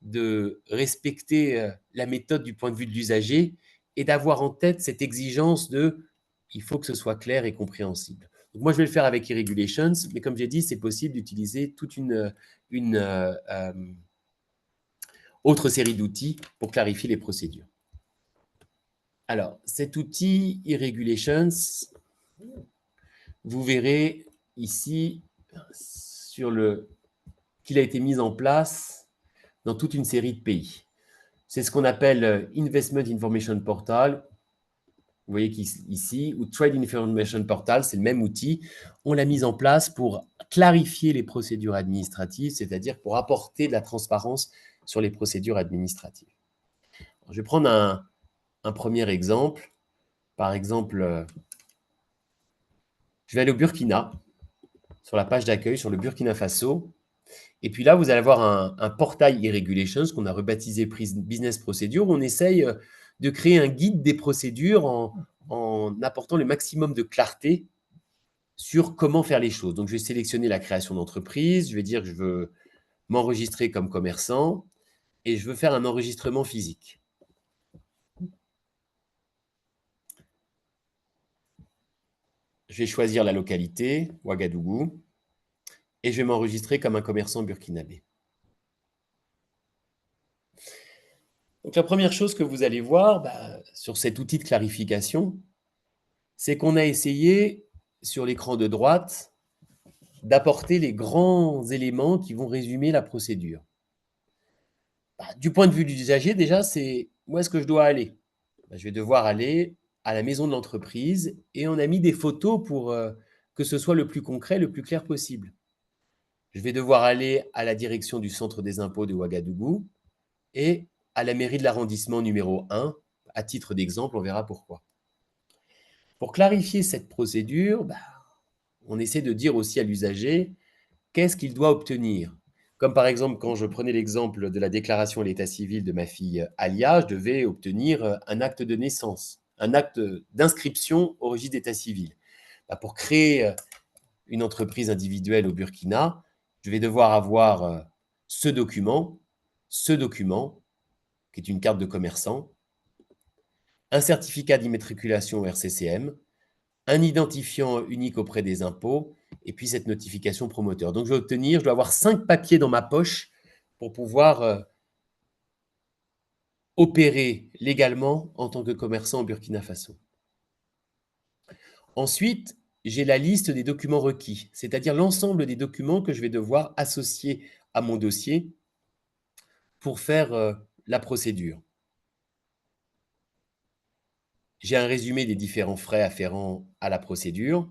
Speaker 2: de respecter la méthode du point de vue de l'usager et d'avoir en tête cette exigence de il faut que ce soit clair et compréhensible. Donc moi, je vais le faire avec e-Regulations, mais comme j'ai dit, c'est possible d'utiliser toute une autre série d'outils pour clarifier les procédures. Alors, cet outil e-Regulations, vous verrez ici qu'il a été mis en place dans toute une série de pays. C'est ce qu'on appelle Investment Information Portal. Vous voyez qu'ici, ou Trade Information Portal, c'est le même outil. On l'a mis en place pour clarifier les procédures administratives, c'est-à-dire pour apporter de la transparence sur les procédures administratives. Alors, je vais prendre un premier exemple. Par exemple, je vais aller au Burkina, sur la page d'accueil, sur le Burkina Faso. Et puis là, vous allez avoir un portail e-Regulations qu'on a rebaptisé Business Procedure, où on essaye de créer un guide des procédures en apportant le maximum de clarté sur comment faire les choses. Donc, je vais sélectionner la création d'entreprise. Je vais dire que je veux m'enregistrer comme commerçant et je veux faire un enregistrement physique. Je vais choisir la localité, Ouagadougou, et je vais m'enregistrer comme un commerçant burkinabé. Donc, la première chose que vous allez voir sur cet outil de clarification, c'est qu'on a essayé, sur l'écran de droite, d'apporter les grands éléments qui vont résumer la procédure. Du point de vue de l'usager, déjà, c'est où est-ce que je dois aller? Je vais devoir aller à la maison de l'entreprise et on a mis des photos pour que ce soit le plus concret, le plus clair possible. Je vais devoir aller à la direction du centre des impôts de Ouagadougou et à la mairie de l'arrondissement numéro 1. À titre d'exemple, on verra pourquoi. Pour clarifier cette procédure, on essaie de dire aussi à l'usager qu'est-ce qu'il doit obtenir. Comme par exemple, quand je prenais l'exemple de la déclaration à l'état civil de ma fille Alia, je devais obtenir un acte de naissance, un acte d'inscription au registre d'état civil. Pour créer une entreprise individuelle au Burkina, je vais devoir avoir ce document, qui est une carte de commerçant, un certificat d'immatriculation au RCCM, un identifiant unique auprès des impôts, et puis cette notification promoteur. Donc, je dois avoir 5 papiers dans ma poche pour pouvoir opérer légalement en tant que commerçant au Burkina Faso. Ensuite, j'ai la liste des documents requis, c'est-à-dire l'ensemble des documents que je vais devoir associer à mon dossier pour faire la procédure. J'ai un résumé des différents frais afférents à la procédure,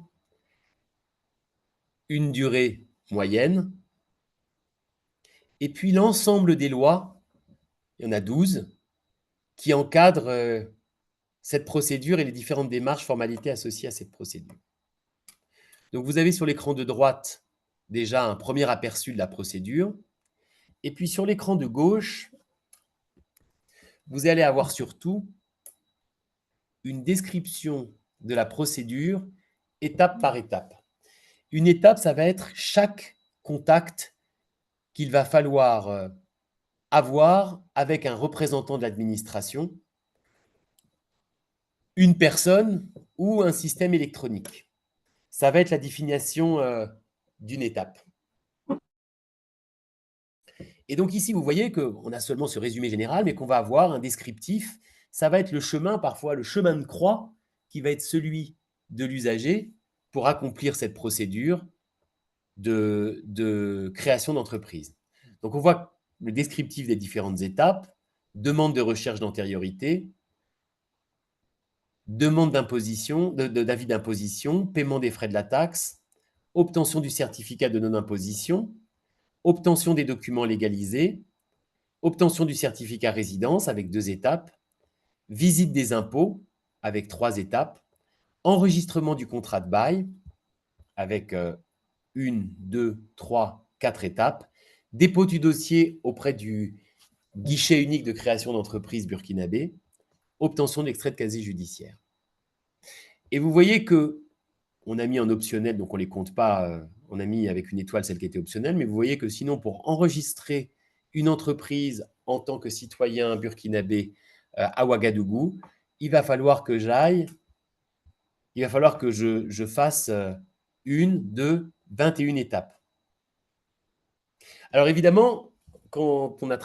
Speaker 2: une durée moyenne, et puis l'ensemble des lois, il y en a 12, qui encadrent cette procédure et les différentes démarches, formalités associées à cette procédure. Donc, vous avez sur l'écran de droite déjà un premier aperçu de la procédure. Et puis, sur l'écran de gauche, vous allez avoir surtout une description de la procédure étape par étape. Une étape, ça va être chaque contact qu'il va falloir avoir avec un représentant de l'administration, une personne ou un système électronique. Ça va être la définition d'une étape. Et donc ici, vous voyez qu'on a seulement ce résumé général, mais qu'on va avoir un descriptif. Ça va être le chemin, parfois le chemin de croix, qui va être celui de l'usager pour accomplir cette procédure de création d'entreprise. Donc on voit le descriptif des différentes étapes, demande de recherche d'antériorité, demande d'imposition, d'avis d'imposition, paiement des frais de la taxe, obtention du certificat de non-imposition, obtention des documents légalisés, obtention du certificat résidence avec 2 étapes, visite des impôts avec 3 étapes, enregistrement du contrat de bail avec 1, 2, 3, 4 étapes, dépôt du dossier auprès du guichet unique de création d'entreprise burkinabé, obtention de l'extrait de casier judiciaire. Et vous voyez que on a mis en optionnel, donc on ne les compte pas, on a mis avec une étoile celle qui était optionnelle, mais vous voyez que sinon, pour enregistrer une entreprise en tant que citoyen burkinabé à Ouagadougou, il va falloir que je fasse 1, 2, 21 étapes. Alors évidemment, quand on a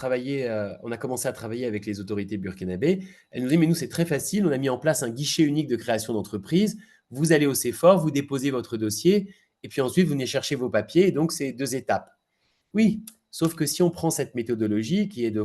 Speaker 2: commencé à travailler avec les autorités burkinabées, elles nous disent, mais nous, c'est très facile, on a mis en place un guichet unique de création d'entreprise, vous allez au CEFOR, vous déposez votre dossier, et puis ensuite, vous venez chercher vos papiers, et donc c'est 2 étapes. Oui, sauf que si on prend cette méthodologie, qui est de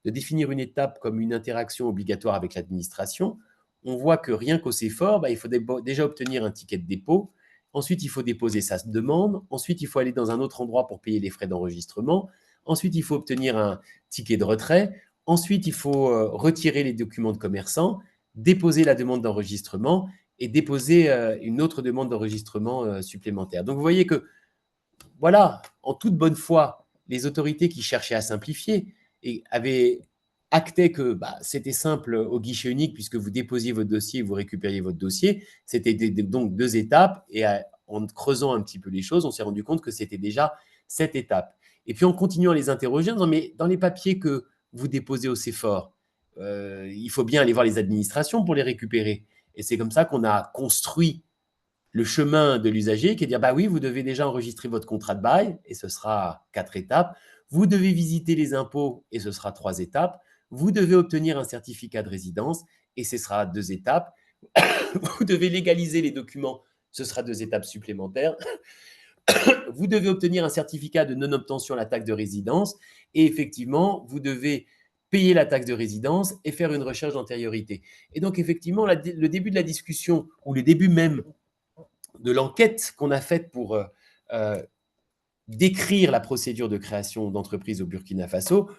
Speaker 2: définir une étape comme une interaction obligatoire avec l'administration, on voit que rien qu'au CEFOR, il faut déjà obtenir un ticket de dépôt. Ensuite, il faut déposer sa demande. Ensuite, il faut aller dans un autre endroit pour payer les frais d'enregistrement. Ensuite, il faut obtenir un ticket de retrait. Ensuite, il faut retirer les documents de commerçant, déposer la demande d'enregistrement et déposer une autre demande d'enregistrement supplémentaire. Donc, vous voyez que, voilà, en toute bonne foi, les autorités qui cherchaient à simplifier et avaient acté que c'était simple au guichet unique puisque vous déposiez votre dossier et vous récupériez votre dossier. C'était donc 2 étapes et en creusant un petit peu les choses, on s'est rendu compte que c'était déjà 7 étapes. Et puis en continuant à les interroger, en disant, mais dans les papiers que vous déposez au CEFOR, il faut bien aller voir les administrations pour les récupérer. Et c'est comme ça qu'on a construit le chemin de l'usager qui est de dire, oui, vous devez déjà enregistrer votre contrat de bail et ce sera 4 étapes. Vous devez visiter les impôts et ce sera 3 étapes. vous devez obtenir un certificat de résidence et ce sera 2 étapes. Vous devez légaliser les documents, ce sera 2 étapes supplémentaires. Vous devez obtenir un certificat de non-obtention à la taxe de résidence et effectivement, vous devez payer la taxe de résidence et faire une recherche d'antériorité. Et donc, effectivement, le début de la discussion ou le début même de l'enquête qu'on a faite pour décrire la procédure de création d'entreprise au Burkina Faso,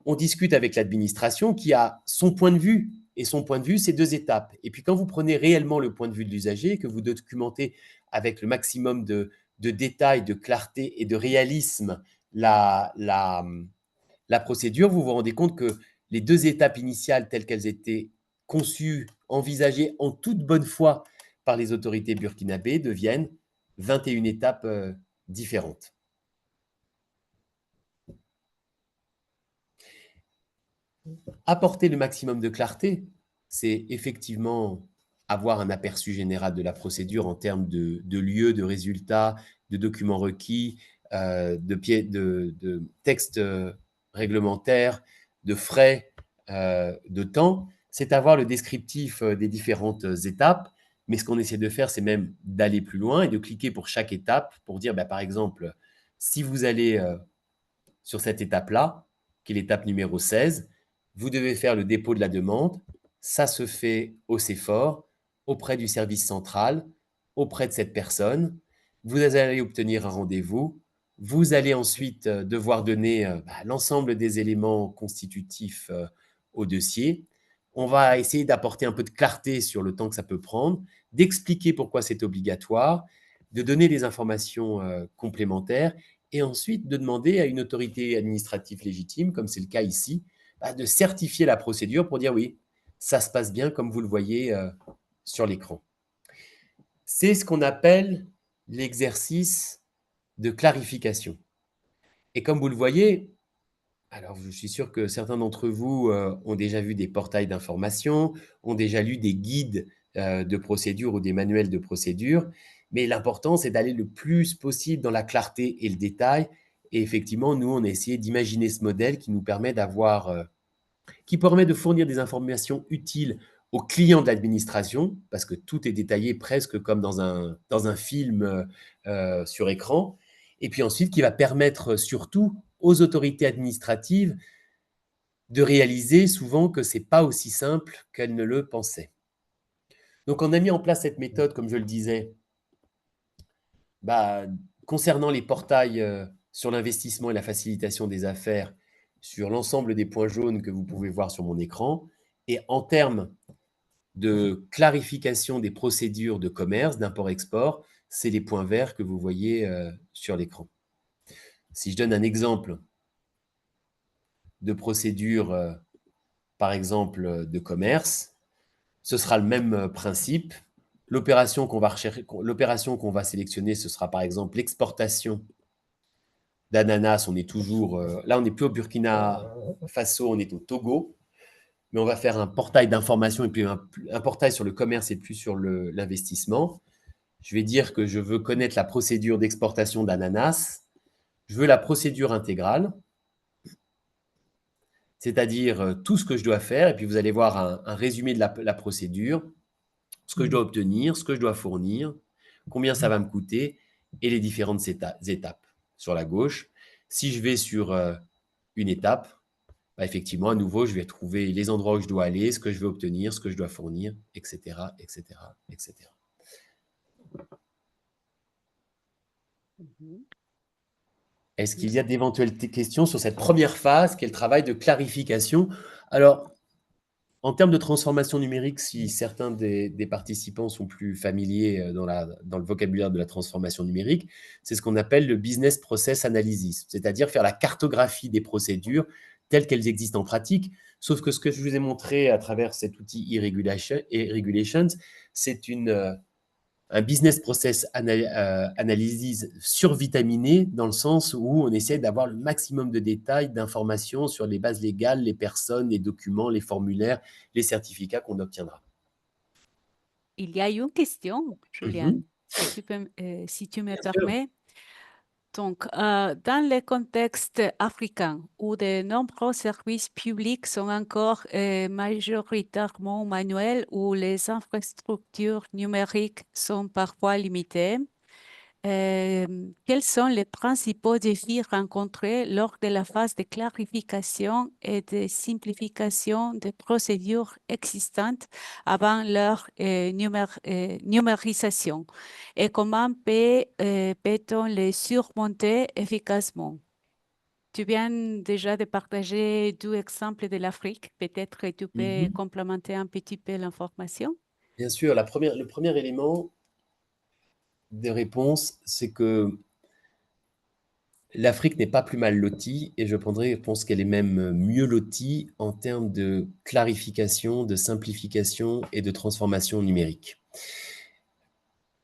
Speaker 2: on discute avec l'administration qui a son point de vue. Et son point de vue, c'est 2 étapes. Et puis quand vous prenez réellement le point de vue de l'usager, que vous documentez avec le maximum de détails, de clarté et de réalisme la procédure, vous vous rendez compte que les 2 étapes initiales telles qu'elles étaient conçues, envisagées en toute bonne foi par les autorités burkinabées deviennent 21 étapes différentes. Apporter le maximum de clarté, c'est effectivement avoir un aperçu général de la procédure en termes de lieux, de résultats, de documents requis, de textes réglementaires, de frais, de temps. C'est avoir le descriptif des différentes étapes. Mais ce qu'on essaie de faire, c'est même d'aller plus loin et de cliquer pour chaque étape pour dire, par exemple, si vous allez sur cette étape-là, qui est l'étape numéro 16, vous devez faire le dépôt de la demande. Ça se fait au CEFOR, auprès du service central, auprès de cette personne. Vous allez obtenir un rendez-vous. Vous allez ensuite devoir donner l'ensemble des éléments constitutifs au dossier. On va essayer d'apporter un peu de clarté sur le temps que ça peut prendre, d'expliquer pourquoi c'est obligatoire, de donner des informations complémentaires et ensuite de demander à une autorité administrative légitime, comme c'est le cas ici, de certifier la procédure pour dire oui, ça se passe bien comme vous le voyez sur l'écran. C'est ce qu'on appelle l'exercice de clarification. Et comme vous le voyez, alors je suis sûr que certains d'entre vous ont déjà vu des portails d'information, ont déjà lu des guides de procédure ou des manuels de procédure, mais l'important, c'est d'aller le plus possible dans la clarté et le détail. Et effectivement, nous, on a essayé d'imaginer ce modèle qui nous permet qui permet de fournir des informations utiles aux clients de l'administration, parce que tout est détaillé presque comme dans un film sur écran, et puis ensuite qui va permettre surtout aux autorités administratives de réaliser souvent que ce n'est pas aussi simple qu'elles ne le pensaient. Donc on a mis en place cette méthode, comme je le disais, concernant les portails sur l'investissement et la facilitation des affaires, sur l'ensemble des points jaunes que vous pouvez voir sur mon écran, et en termes de clarification des procédures de commerce, d'import-export, c'est les points verts que vous voyez sur l'écran. Si je donne un exemple de procédure, par exemple, de commerce, ce sera le même principe. L'opération qu'on va sélectionner, ce sera par exemple l'exportation d'ananas. On est toujours, là, on n'est plus au Burkina Faso, on est au Togo. Mais on va faire un portail d'information et puis un portail sur le commerce et plus sur l'investissement. Je vais dire que je veux connaître la procédure d'exportation d'ananas. Je veux la procédure intégrale, c'est-à-dire tout ce que je dois faire. Et puis, vous allez voir un résumé de la procédure, ce que je dois obtenir, ce que je dois fournir, combien ça va me coûter et les différentes étapes. Sur la gauche, si je vais sur une étape, effectivement, à nouveau, je vais trouver les endroits où je dois aller, ce que je veux obtenir, ce que je dois fournir, etc., etc., etc. Est-ce qu'il y a d'éventuelles questions sur cette première phase, qui est le travail de clarification? Alors, en termes de transformation numérique, si certains des participants sont plus familiers dans le vocabulaire de la transformation numérique, c'est ce qu'on appelle le business process analysis, c'est-à-dire faire la cartographie des procédures telles qu'elles existent en pratique. Sauf que ce que je vous ai montré à travers cet outil e-regulations, c'est un business process analysis survitaminé dans le sens où on essaie d'avoir le maximum de détails, d'informations sur les bases légales, les personnes, les documents, les formulaires, les certificats qu'on obtiendra.
Speaker 1: Il y a une question, Julian,
Speaker 2: Mhm.
Speaker 1: si tu me
Speaker 2: Bien sûr.
Speaker 1: permets. Donc, dans les contextes africains où de nombreux services publics sont encore majoritairement manuels, où les infrastructures numériques sont parfois limitées, euh, quels sont les principaux défis rencontrés lors de la phase de clarification et de simplification des procédures existantes avant leur numérisation? Et comment peut-on les surmonter efficacement? Tu viens déjà de partager deux exemples de l'Afrique. Peut-être que tu peux
Speaker 2: Mhm.
Speaker 1: complémenter un petit peu l'information.
Speaker 2: Bien sûr, le premier élément de réponse, c'est que l'Afrique n'est pas plus mal lotie et je pense qu'elle est même mieux lotie en termes de clarification, de simplification et de transformation numérique.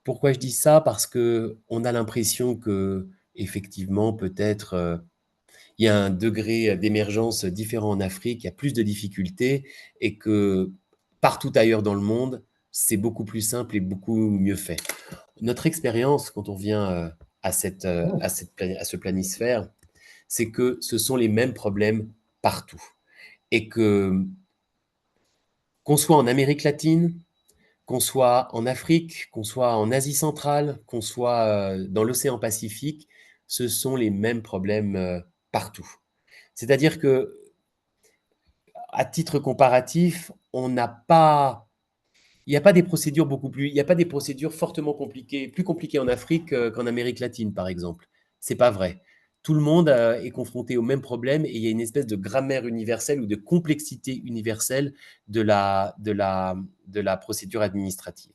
Speaker 2: Pourquoi je dis ça? Parce que on a l'impression que effectivement, peut-être, il y a un degré d'émergence différent en Afrique, il y a plus de difficultés et que partout ailleurs dans le monde, c'est beaucoup plus simple et beaucoup mieux fait. Notre expérience, quand on vient à ce planisphère, c'est que ce sont les mêmes problèmes partout. Et que qu'on soit en Amérique latine, qu'on soit en Afrique, qu'on soit en Asie centrale, qu'on soit dans l'océan Pacifique, ce sont les mêmes problèmes partout. C'est-à-dire que, à titre comparatif, on n'a pas, il n'y a pas des procédures il n'y a pas des procédures fortement compliquées, plus compliquées en Afrique qu'en Amérique latine, par exemple. C'est pas vrai. Tout le monde est confronté au même problème et il y a une espèce de grammaire universelle ou de complexité universelle de la procédure administrative.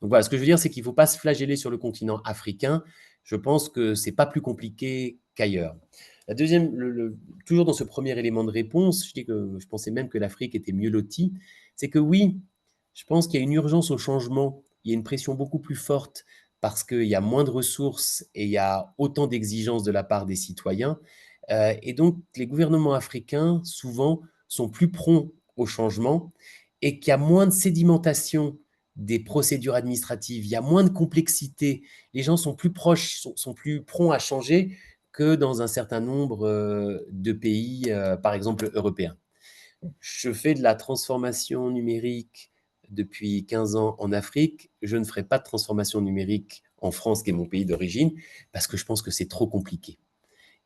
Speaker 2: Donc voilà, ce que je veux dire, c'est qu'il ne faut pas se flageller sur le continent africain. Je pense que c'est pas plus compliqué qu'ailleurs. La deuxième, toujours dans ce premier élément de réponse, je dis que je pensais même que l'Afrique était mieux lotie, c'est que oui, je pense qu'il y a une urgence au changement, il y a une pression beaucoup plus forte parce qu'il y a moins de ressources et il y a autant d'exigences de la part des citoyens. Et donc, les gouvernements africains, souvent, sont plus prompts au changement et qu'il y a moins de sédimentation des procédures administratives, il y a moins de complexité, les gens sont plus proches, sont plus prompts à changer que dans un certain nombre de pays, par exemple européens. Je fais de la transformation numérique depuis 15 ans en Afrique. Je ne ferai pas de transformation numérique en France, qui est mon pays d'origine, parce que je pense que c'est trop compliqué.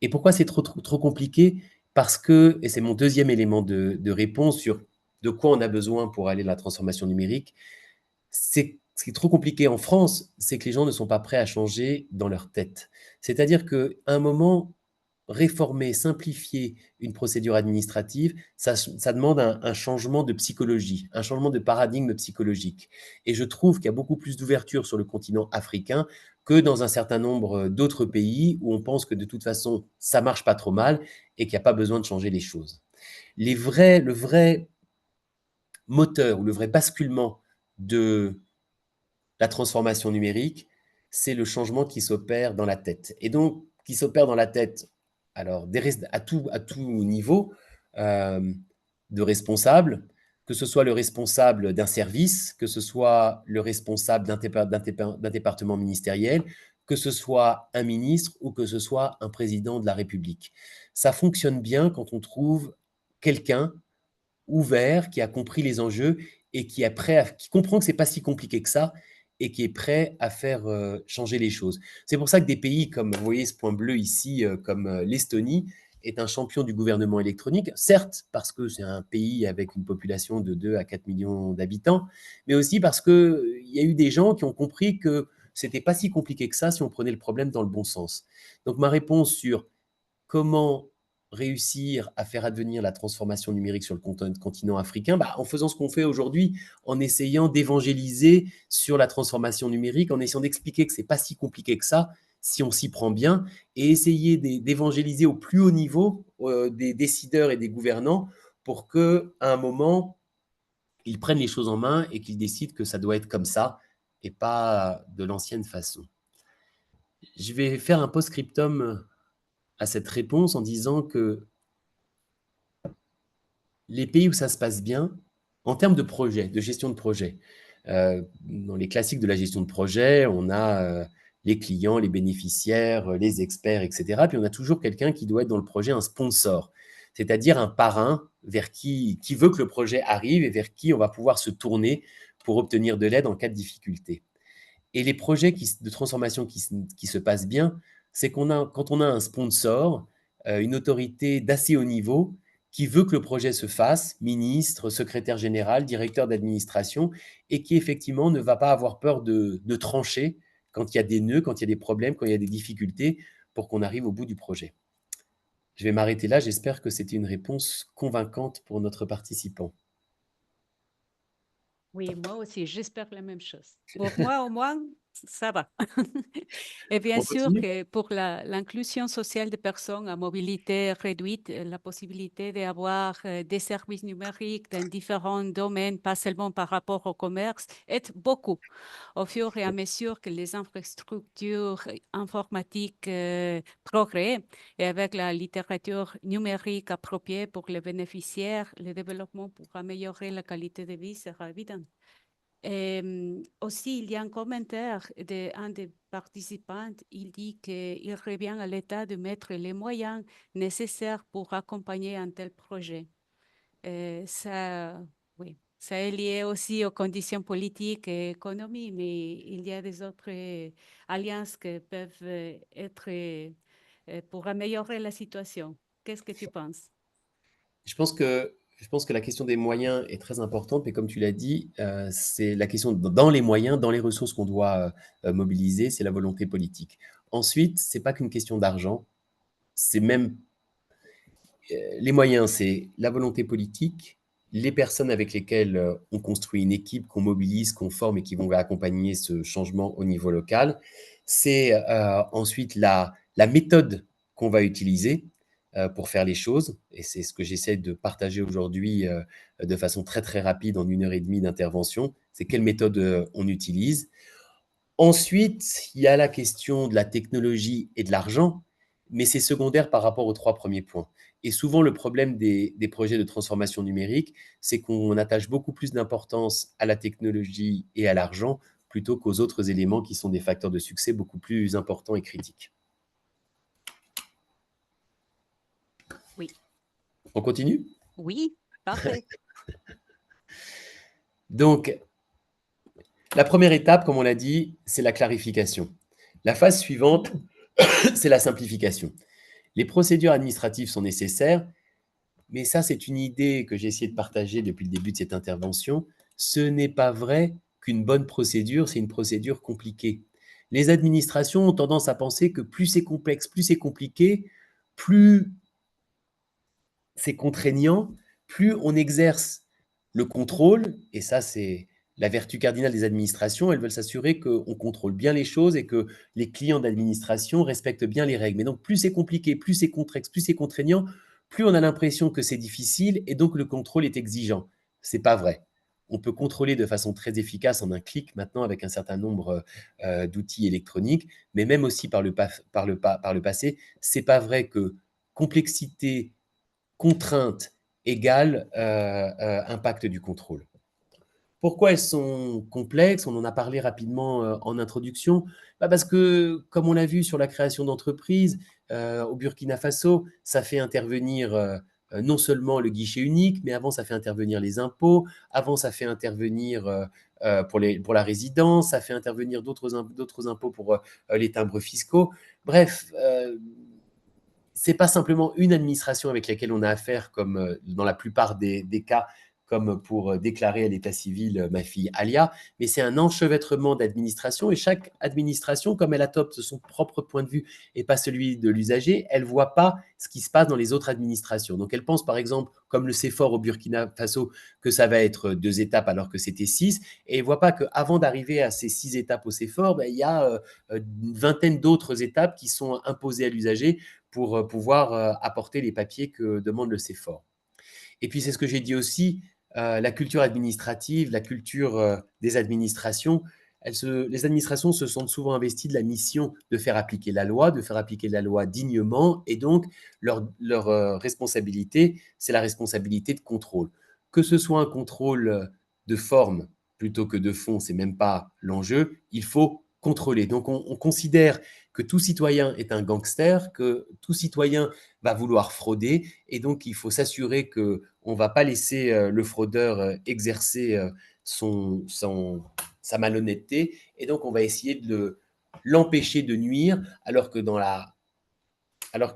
Speaker 2: Et pourquoi c'est trop compliqué? Parce que, et c'est mon deuxième élément de réponse sur de quoi on a besoin pour aller à la transformation numérique, c'est ce qui est trop compliqué en France, c'est que les gens ne sont pas prêts à changer dans leur tête. C'est-à-dire qu'à un moment, réformer, simplifier une procédure administrative, ça demande un changement de psychologie, un changement de paradigme psychologique. Et je trouve qu'il y a beaucoup plus d'ouverture sur le continent africain que dans un certain nombre d'autres pays où on pense que de toute façon, ça marche pas trop mal et qu'il n'y a pas besoin de changer les choses. Le vrai moteur ou le vrai basculement de la transformation numérique, c'est le changement qui s'opère dans la tête. Et donc, qui s'opère dans la tête, alors à tout niveau euh, de responsable, que ce soit le responsable d'un service, que ce soit le responsable d'un département ministériel, que ce soit un ministre ou que ce soit un président de la République. Ça fonctionne bien quand on trouve quelqu'un ouvert, qui a compris les enjeux et qui comprend que c'est pas si compliqué que ça et qui est prêt à faire changer les choses. C'est pour ça que des pays comme, vous voyez ce point bleu ici, comme l'Estonie, est un champion du gouvernement électronique, certes parce que c'est un pays avec une population de 2 à 4 millions d'habitants, mais aussi parce qu'il y a eu des gens qui ont compris que c'était pas si compliqué que ça si on prenait le problème dans le bon sens. Donc ma réponse sur comment réussir à faire advenir la transformation numérique sur le continent africain, en faisant ce qu'on fait aujourd'hui, en essayant d'évangéliser sur la transformation numérique, en essayant d'expliquer que c'est pas si compliqué que ça, si on s'y prend bien, et essayer d'évangéliser au plus haut niveau des décideurs et des gouvernants pour que, à un moment, ils prennent les choses en main et qu'ils décident que ça doit être comme ça et pas de l'ancienne façon. Je vais faire un post-scriptum à cette réponse en disant que les pays où ça se passe bien, en termes de projet, de gestion de projet, dans les classiques de la gestion de projet, on a les clients, les bénéficiaires, les experts, etc. Puis on a toujours quelqu'un qui doit être dans le projet un sponsor, c'est-à-dire un parrain vers qui veut que le projet arrive et vers qui on va pouvoir se tourner pour obtenir de l'aide en cas de difficulté. Et les projets de transformation qui se passent bien, c'est quand on a un sponsor, une autorité d'assez haut niveau qui veut que le projet se fasse, ministre, secrétaire général, directeur d'administration, et qui effectivement ne va pas avoir peur de trancher quand il y a des nœuds, quand il y a des problèmes, quand il y a des difficultés, pour qu'on arrive au bout du projet. Je vais m'arrêter là, j'espère que c'était une réponse convaincante pour notre participant.
Speaker 1: Oui, moi aussi, j'espère la même chose. Pour moi, au moins, ça va. Et bien
Speaker 2: On
Speaker 1: sûr
Speaker 2: continue?
Speaker 1: que pour l'inclusion sociale des personnes à mobilité réduite, la possibilité d'avoir des services numériques dans différents domaines, pas seulement par rapport au commerce, aide beaucoup. Au fur et à mesure que les infrastructures informatiques progressent et avec la littérature numérique appropriée pour les bénéficiaires, le développement pour améliorer la qualité de vie sera évident. Aussi, il y a un commentaire d'un des participants. Il dit qu'il revient à l'État de mettre les moyens nécessaires pour accompagner un tel projet. Ça, oui, ça est lié aussi aux conditions politiques et économiques, mais il y a des autres alliances qui peuvent être pour améliorer la situation. Qu'est-ce que tu penses?
Speaker 2: Je pense que, je pense que la question des moyens est très importante, mais comme tu l'as dit, c'est la question dans les moyens, dans les ressources qu'on doit mobiliser, c'est la volonté politique. Ensuite, c'est pas qu'une question d'argent, c'est même les moyens, c'est la volonté politique, les personnes avec lesquelles on construit une équipe, qu'on mobilise, qu'on forme et qui vont accompagner ce changement au niveau local. C'est ensuite la méthode qu'on va utiliser pour faire les choses. Et c'est ce que j'essaie de partager aujourd'hui de façon très très rapide en 1 heure et demie d'intervention. C'est quelle méthode on utilise. Ensuite, il y a la question de la technologie et de l'argent, mais c'est secondaire par rapport aux 3 premiers points. Et souvent, le problème des projets de transformation numérique, c'est qu'on attache beaucoup plus d'importance à la technologie et à l'argent plutôt qu'aux autres éléments qui sont des facteurs de succès beaucoup plus importants et critiques.
Speaker 1: Oui,
Speaker 2: On continue?
Speaker 1: oui, parfait.
Speaker 2: Donc, la première étape, comme on l'a dit, c'est la clarification. La phase suivante, c'est la simplification. Les procédures administratives sont nécessaires, mais ça, c'est une idée que j'ai essayé de partager depuis le début de cette intervention. Ce n'est pas vrai qu'une bonne procédure, c'est une procédure compliquée. Les administrations ont tendance à penser que plus c'est complexe, plus c'est compliqué, plus c'est contraignant, plus on exerce le contrôle, et ça, c'est la vertu cardinale des administrations. Elles veulent s'assurer qu'on contrôle bien les choses et que les clients d'administration respectent bien les règles. Mais donc, plus c'est compliqué, plus c'est complexe, plus c'est contraignant, plus on a l'impression que c'est difficile et donc le contrôle est exigeant. C'est pas vrai. On peut contrôler de façon très efficace en un clic maintenant avec un certain nombre d'outils électroniques, mais même aussi par le passé, c'est pas vrai que complexité, contrainte égale impact du contrôle. Pourquoi elles sont complexes? On en a parlé rapidement en introduction. Bah parce que, comme on l'a vu sur la création d'entreprises, au Burkina Faso, ça fait intervenir non seulement le guichet unique, mais avant, ça fait intervenir les impôts. Avant, ça fait intervenir pour la résidence, ça fait intervenir d'autres impôts pour les timbres fiscaux. Bref, c'est pas simplement une administration avec laquelle on a affaire, comme dans la plupart des cas, comme pour déclarer à l'état civil ma fille Alia, mais c'est un enchevêtrement d'administrations et chaque administration, comme elle adopte son propre point de vue et pas celui de l'usager, elle voit pas ce qui se passe dans les autres administrations. Donc elle pense par exemple, comme le CEFOR au Burkina Faso, que ça va être 2 étapes alors que c'était 6, et elle voit pas qu'avant d'arriver à ces 6 étapes au CEFOR, ben, il y a une vingtaine d'autres étapes qui sont imposées à l'usager pour pouvoir apporter les papiers que demande le CEFOR. Et puis, c'est ce que j'ai dit aussi, la culture administrative, la culture des administrations, les administrations se sentent souvent investies de la mission de faire appliquer la loi, de faire appliquer la loi dignement, et donc leur responsabilité, c'est la responsabilité de contrôle. Que ce soit un contrôle de forme plutôt que de fond, c'est même pas l'enjeu. Il faut contrôler. Donc, on considère que tout citoyen est un gangster, que tout citoyen va vouloir frauder, et donc il faut s'assurer qu'on ne va pas laisser le fraudeur exercer sa malhonnêteté, et donc on va essayer de l'empêcher de nuire, alors que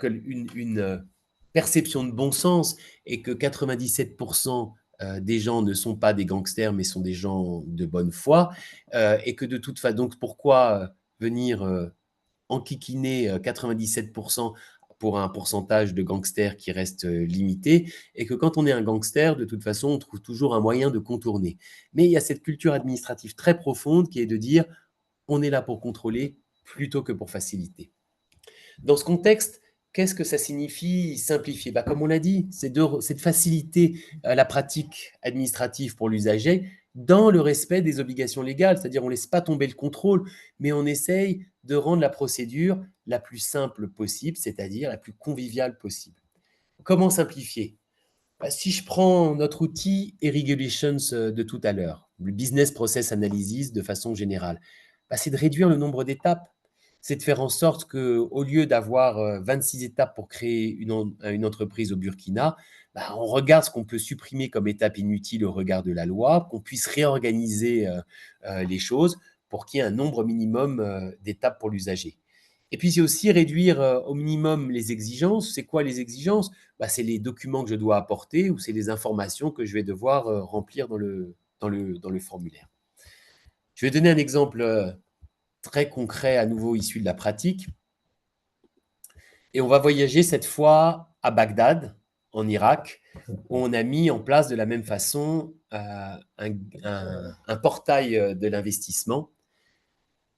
Speaker 2: une perception de bon sens est que 97% des gens ne sont pas des gangsters, mais sont des gens de bonne foi, et que de toute façon, donc pourquoi venir enquiquiner 97% pour un pourcentage de gangsters qui reste limité, et que quand on est un gangster, de toute façon, on trouve toujours un moyen de contourner. Mais il y a cette culture administrative très profonde qui est de dire, on est là pour contrôler plutôt que pour faciliter. Dans ce contexte, qu'est-ce que ça signifie simplifier? Comme on l'a dit, c'est de faciliter la pratique administrative pour l'usager dans le respect des obligations légales, c'est-à-dire on ne laisse pas tomber le contrôle, mais on essaye de rendre la procédure la plus simple possible, c'est-à-dire la plus conviviale possible. Comment simplifier? Si je prends notre outil e-regulations de tout à l'heure, le business process analysis de façon générale, c'est de réduire le nombre d'étapes. C'est de faire en sorte qu'au lieu d'avoir 26 étapes pour créer une entreprise au Burkina, on regarde ce qu'on peut supprimer comme étapes inutiles au regard de la loi, qu'on puisse réorganiser les choses pour qu'il y ait un nombre minimum d'étapes pour l'usager. Et puis, c'est aussi réduire au minimum les exigences. C'est quoi les exigences? C'est les documents que je dois apporter ou c'est les informations que je vais devoir remplir dans le formulaire. Je vais donner un exemple très concret, à nouveau issu de la pratique. Et on va voyager cette fois à Bagdad, en Irak, où on a mis en place de la même façon un portail de l'investissement.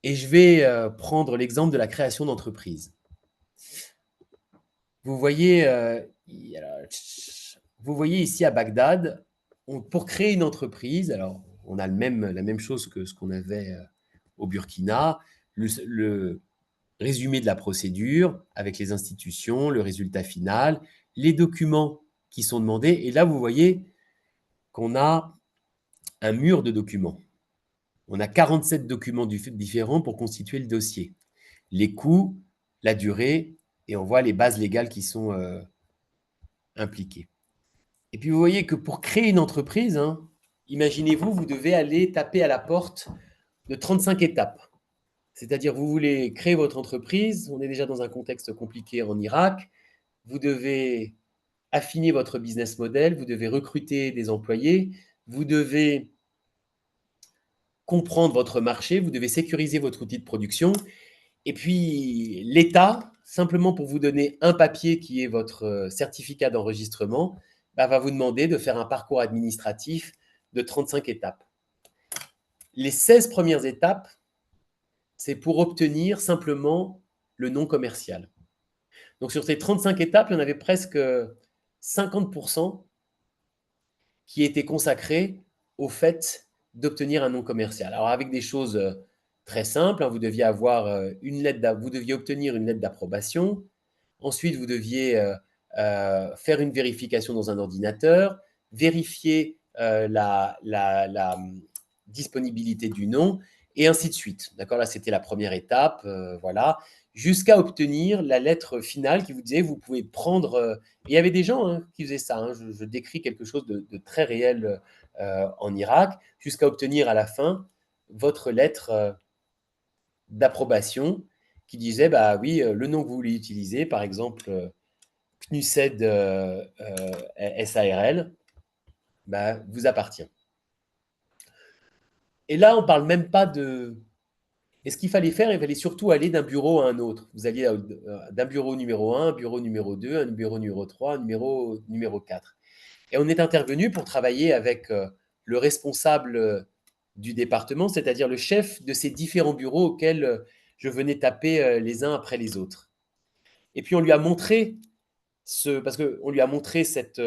Speaker 2: Et je vais prendre l'exemple de la création d'entreprise. Vous voyez, ici à Bagdad, pour créer une entreprise, alors on a la même chose que ce qu'on avait au Burkina, le résumé de la procédure avec les institutions, le résultat final, les documents qui sont demandés. Et là, vous voyez qu'on a un mur de documents. On a 47 documents différents pour constituer le dossier. Les coûts, la durée, et on voit les bases légales qui sont impliquées. Et puis, vous voyez que pour créer une entreprise, imaginez-vous, vous devez aller taper à la porte de 35 étapes. C'est-à-dire, vous voulez créer votre entreprise, on est déjà dans un contexte compliqué en Irak, vous devez affiner votre business model, vous devez recruter des employés, vous devez comprendre votre marché, vous devez sécuriser votre outil de production. Et puis, l'État, simplement pour vous donner un papier qui est votre certificat d'enregistrement, va vous demander de faire un parcours administratif de 35 étapes. Les 16 premières étapes, c'est pour obtenir simplement le nom commercial. Donc, sur ces 35 étapes, il y en avait presque 50% qui étaient consacrés au fait d'obtenir un nom commercial. Alors, avec des choses très simples, vous deviez avoir vous deviez obtenir une lettre d'approbation. Ensuite, vous deviez faire une vérification dans un ordinateur, vérifier la disponibilité du nom, et ainsi de suite. D'accord? Là, c'était la première étape, voilà, jusqu'à obtenir la lettre finale qui vous disait vous pouvez prendre. Il y avait des gens qui faisaient ça. Je décris quelque chose de très réel en Irak, jusqu'à obtenir à la fin votre lettre d'approbation qui disait bah oui, le nom que vous voulez utiliser, par exemple CNUSED SARL, vous appartient. Et là, on ne parle même pas de. Et ce qu'il fallait faire, il fallait surtout aller d'un bureau à un autre. Vous alliez d'un bureau numéro 1, un bureau numéro 2, un bureau numéro 3, un numéro 4. Et on est intervenu pour travailler avec le responsable du département, c'est-à-dire le chef de ces différents bureaux auxquels je venais taper les uns après les autres. Et puis on lui a montré parce qu'on lui a montré cette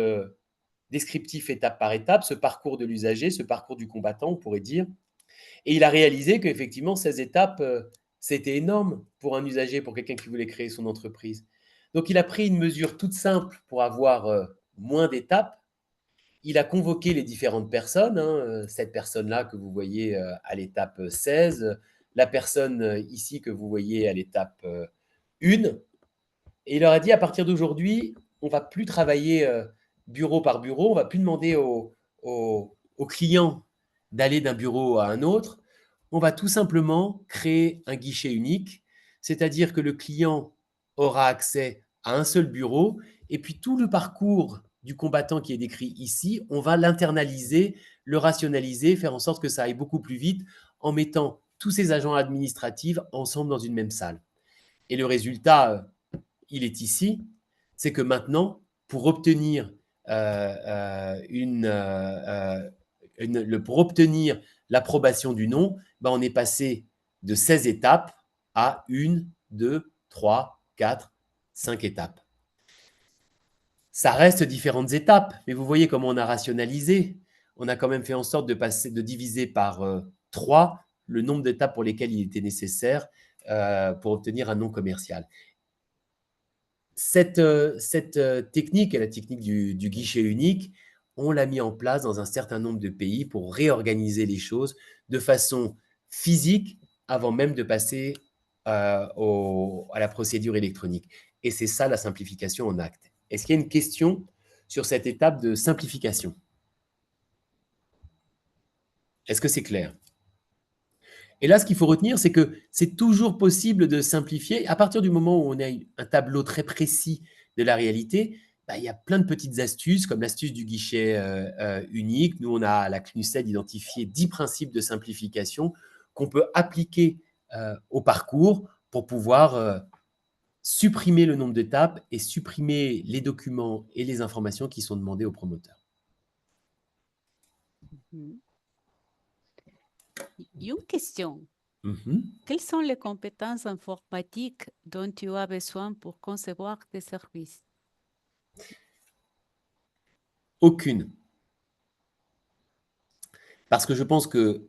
Speaker 2: descriptif étape par étape, ce parcours de l'usager, ce parcours du combattant, on pourrait dire. Et il a réalisé qu'effectivement, ces étapes, c'était énorme pour un usager, pour quelqu'un qui voulait créer son entreprise. Donc, il a pris une mesure toute simple pour avoir moins d'étapes. Il a convoqué les différentes personnes, cette personne-là que vous voyez à l'étape 16, la personne ici que vous voyez à l'étape 1, et il leur a dit, à partir d'aujourd'hui, on ne va plus travailler bureau par bureau, on ne va plus demander aux clients d'aller d'un bureau à un autre, on va tout simplement créer un guichet unique, c'est-à-dire que le client aura accès à un seul bureau, et puis tout le parcours du combattant qui est décrit ici, on va l'internaliser, le rationaliser, faire en sorte que ça aille beaucoup plus vite en mettant tous ces agents administratifs ensemble dans une même salle. Et le résultat, il est ici, c'est que maintenant, pour obtenir, pour obtenir l'approbation du nom, ben, on est passé de 16 étapes à 1, 2, 3, 4, 5 étapes. Ça reste différentes étapes, mais vous voyez comment on a rationalisé. On a quand même fait en sorte de diviser par 3 le nombre d'étapes pour lesquelles il était nécessaire pour obtenir un nom commercial. Cette technique, la technique du guichet unique, on l'a mis en place dans un certain nombre de pays pour réorganiser les choses de façon physique avant même de passer à la procédure électronique. Et c'est ça la simplification en acte. Est-ce qu'il y a une question sur cette étape de simplification? Est-ce que c'est clair? Et là, ce qu'il faut retenir, c'est que c'est toujours possible de simplifier. À partir du moment où on a un tableau très précis de la réalité, bah, il y a plein de petites astuces, comme l'astuce du guichet unique. Nous, on a à la CNUSED identifié 10 principes de simplification qu'on peut appliquer au parcours pour pouvoir supprimer le nombre d'étapes et supprimer les documents et les informations qui sont demandées au promoteur.
Speaker 1: Une question.
Speaker 2: Mhm.
Speaker 1: Quelles sont les compétences informatiques dont tu as besoin pour concevoir tes services?
Speaker 2: Aucune. Parce que je pense que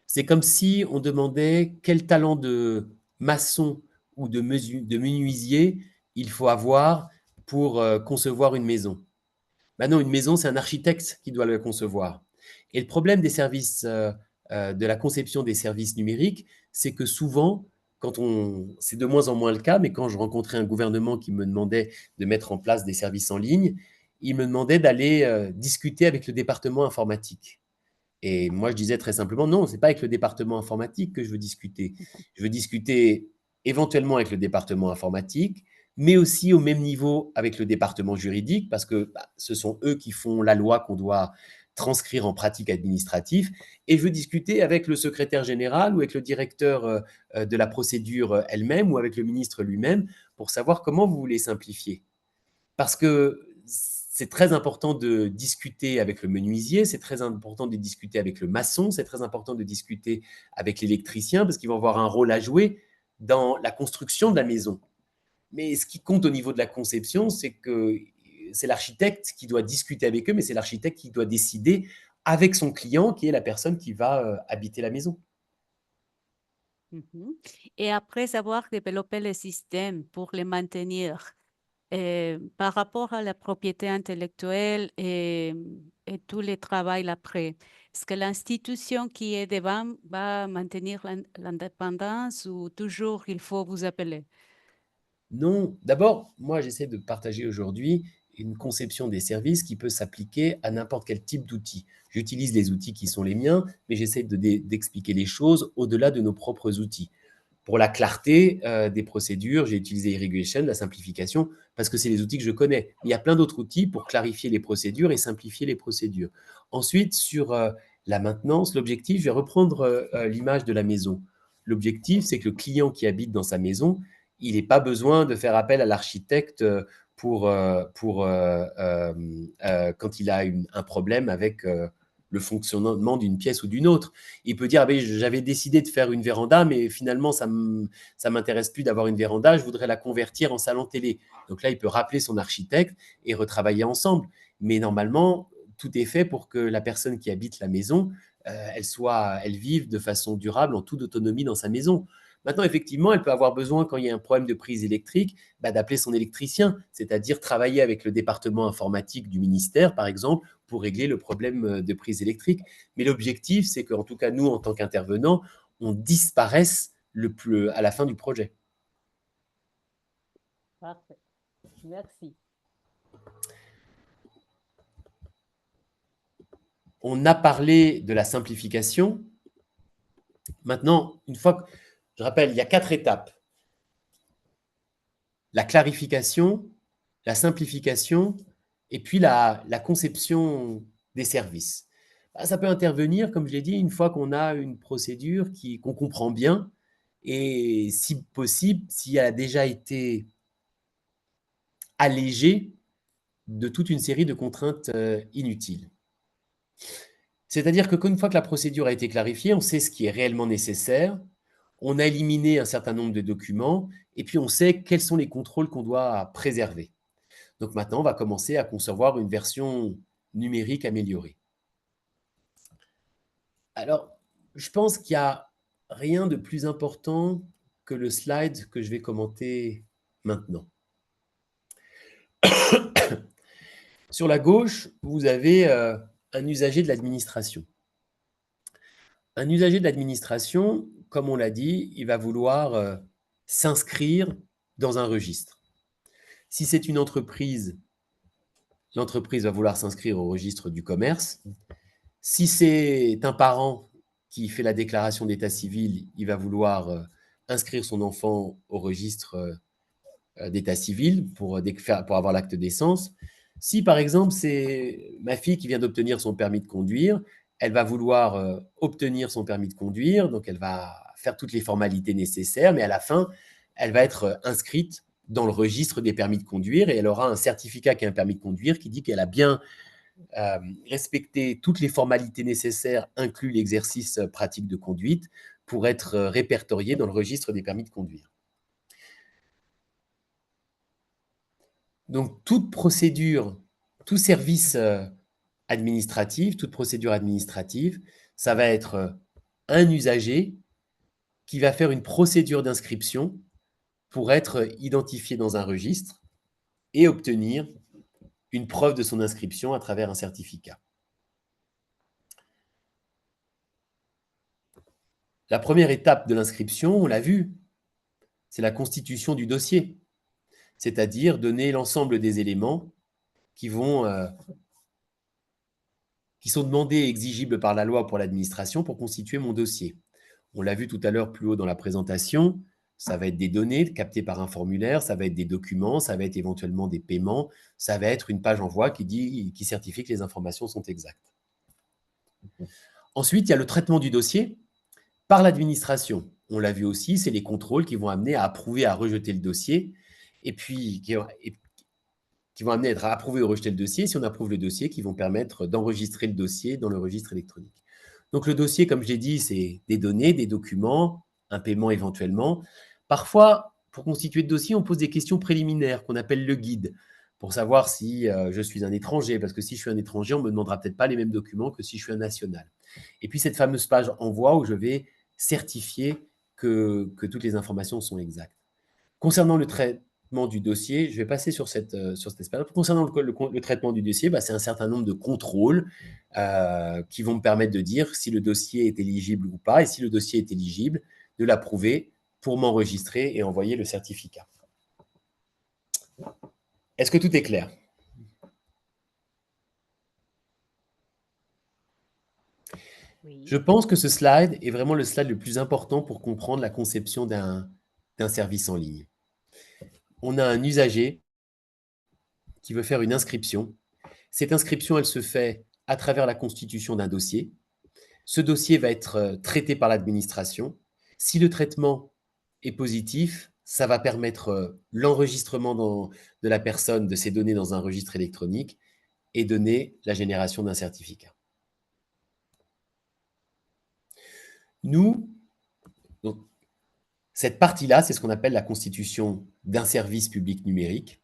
Speaker 2: c'est comme si on demandait quel talent de maçon ou de menuisier il faut avoir pour concevoir une maison. Ben non, une maison, c'est un architecte qui doit le concevoir. Et le problème des services, de la conception des services numériques, c'est que souvent, c'est de moins en moins le cas, mais quand je rencontrais un gouvernement qui me demandait de mettre en place des services en ligne, il me demandait d'aller discuter avec le département informatique. Et moi, je disais très simplement, non, ce n'est pas avec le département informatique que je veux discuter. Je veux discuter éventuellement avec le département informatique, mais aussi au même niveau avec le département juridique, parce que ce sont eux qui font la loi qu'on doit transcrire en pratique administrative. Et je veux discuter avec le secrétaire général ou avec le directeur de la procédure elle-même ou avec le ministre lui-même pour savoir comment vous voulez simplifier. Parce que c'est très important de discuter avec le menuisier, c'est très important de discuter avec le maçon, c'est très important de discuter avec l'électricien parce qu'ils vont avoir un rôle à jouer dans la construction de la maison. Mais ce qui compte au niveau de la conception, c'est que c'est l'architecte qui doit discuter avec eux, mais c'est l'architecte qui doit décider avec son client, qui est la personne qui va habiter la maison.
Speaker 1: Mhm. Et après avoir développé le système pour le maintenir, par rapport à la propriété intellectuelle et tout le travail après, est-ce que l'institution qui est devant va maintenir l'indépendance ou toujours il faut vous appeler?
Speaker 2: Non, d'abord, moi, j'essaie de partager aujourd'hui une conception des services qui peut s'appliquer à n'importe quel type d'outils. J'utilise les outils qui sont les miens, mais j'essaie d'expliquer les choses au-delà de nos propres outils. Pour la clarté des procédures, j'ai utilisé Irrigation, la simplification, parce que c'est les outils que je connais. Il y a plein d'autres outils pour clarifier les procédures et simplifier les procédures. Ensuite, sur la maintenance, l'objectif, je vais reprendre l'image de la maison. L'objectif, c'est que le client qui habite dans sa maison, il n'ait pas besoin de faire appel à l'architecte quand il a un problème avec le fonctionnement d'une pièce ou d'une autre. Il peut dire, ah, j'avais décidé de faire une véranda, mais finalement, ça m'intéresse plus d'avoir une véranda, je voudrais la convertir en salon télé. Donc là, il peut rappeler son architecte et retravailler ensemble. Mais normalement, tout est fait pour que la personne qui habite la maison, elle vive de façon durable, en toute autonomie dans sa maison. Maintenant, effectivement, elle peut avoir besoin, quand il y a un problème de prise électrique, d'appeler son électricien, c'est-à-dire travailler avec le département informatique du ministère, par exemple, pour régler le problème de prise électrique. Mais l'objectif, c'est qu'en tout cas, nous, en tant qu'intervenants, on disparaisse à la fin du projet.
Speaker 1: Parfait. Merci.
Speaker 2: On a parlé de la simplification. Maintenant, une fois que, je rappelle, il y a 4 étapes. La clarification, la simplification et puis la conception des services. Ça peut intervenir, comme je l'ai dit, une fois qu'on a une procédure qu'on comprend bien et, si possible, si elle a déjà été allégée de toute une série de contraintes inutiles. C'est-à-dire qu'une fois que la procédure a été clarifiée, on sait ce qui est réellement nécessaire, on a éliminé un certain nombre de documents, et puis on sait quels sont les contrôles qu'on doit préserver. Donc maintenant, on va commencer à concevoir une version numérique améliorée. Alors, je pense qu'il n'y a rien de plus important que le slide que je vais commenter maintenant. Sur la gauche, vous avez un usager de l'administration. Un usager de l'administration, comme on l'a dit, il va vouloir s'inscrire dans un registre. Si c'est une entreprise, l'entreprise va vouloir s'inscrire au registre du commerce. Si c'est un parent qui fait la déclaration d'état civil, il va vouloir inscrire son enfant au registre d'état civil pour avoir l'acte de naissance. Si, par exemple, c'est ma fille qui vient d'obtenir son permis de conduire, elle va vouloir obtenir son permis de conduire, donc elle va faire toutes les formalités nécessaires, mais à la fin, elle va être inscrite dans le registre des permis de conduire et elle aura un certificat qui est un permis de conduire qui dit qu'elle a bien respecté toutes les formalités nécessaires, inclus l'exercice pratique de conduite, pour être répertoriée dans le registre des permis de conduire. Donc, toute procédure, tout service administratif, toute procédure administrative, ça va être un usager qui va faire une procédure d'inscription pour être identifié dans un registre et obtenir une preuve de son inscription à travers un certificat. La première étape de l'inscription, on l'a vu, c'est la constitution du dossier, c'est-à-dire donner l'ensemble des éléments qui sont demandés et exigibles par la loi pour l'administration pour constituer mon dossier. On l'a vu tout à l'heure plus haut dans la présentation, ça va être des données captées par un formulaire, ça va être des documents, ça va être éventuellement des paiements, ça va être une page envoi qui certifie que les informations sont exactes. Ensuite, il y a le traitement du dossier par l'administration. On l'a vu aussi, c'est les contrôles qui vont amener à approuver, à rejeter le dossier, et puis qui vont amener à approuver ou rejeter le dossier. Si on approuve le dossier, qui vont permettre d'enregistrer le dossier dans le registre électronique. Donc le dossier, comme je l'ai dit, c'est des données, des documents, un paiement éventuellement. Parfois, pour constituer le dossier, on pose des questions préliminaires qu'on appelle le guide, pour savoir si je suis un étranger, parce que si je suis un étranger, on ne me demandera peut-être pas les mêmes documents que si je suis un national. Et puis cette fameuse page envoi où je vais certifier que toutes les informations sont exactes. Concernant le traitement du dossier, je vais passer sur cette expérience. Concernant le traitement du dossier, c'est un certain nombre de contrôles qui vont me permettre de dire si le dossier est éligible ou pas, et si le dossier est éligible, de l'approuver pour m'enregistrer et envoyer le certificat. Est-ce que tout est clair?
Speaker 1: Oui.
Speaker 2: Je pense que ce slide est vraiment le slide le plus important pour comprendre la conception d'un service en ligne. On a un usager qui veut faire une inscription. Cette inscription, elle se fait à travers la constitution d'un dossier. Ce dossier va être traité par l'administration. Si le traitement est positif, ça va permettre l'enregistrement de la personne, de ses données dans un registre électronique et donner la génération d'un certificat. Nous, donc, cette partie-là, c'est ce qu'on appelle la constitution d'un service public numérique.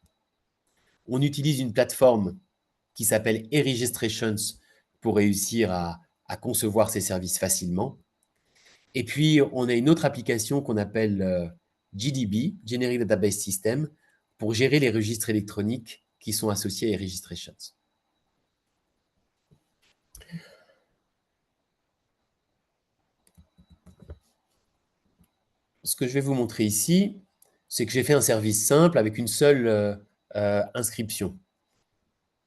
Speaker 2: On utilise une plateforme qui s'appelle eRegistrations pour réussir à concevoir ces services facilement. Et puis, on a une autre application qu'on appelle GDB, Generic Database System, pour gérer les registres électroniques qui sont associés à eRegistrations. ce que je vais vous montrer ici, c'est que j'ai fait un service simple avec une seule inscription.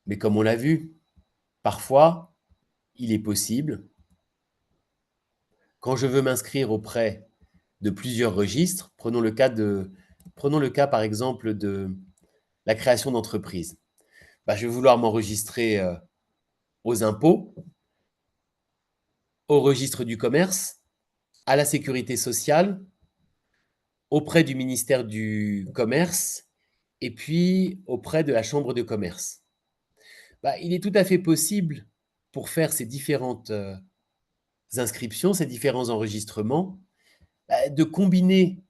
Speaker 2: Mais comme on l'a vu, parfois, il est possible, quand je veux m'inscrire auprès de plusieurs registres, prenons le cas par exemple de la création d'entreprise. Bah, je vais vouloir m'enregistrer aux impôts, au registre du commerce, à la sécurité sociale, auprès du ministère du Commerce et puis auprès de la Chambre de commerce. Bah, il est tout à fait possible, pour faire ces différentes inscriptions, ces différents enregistrements, bah, de combiner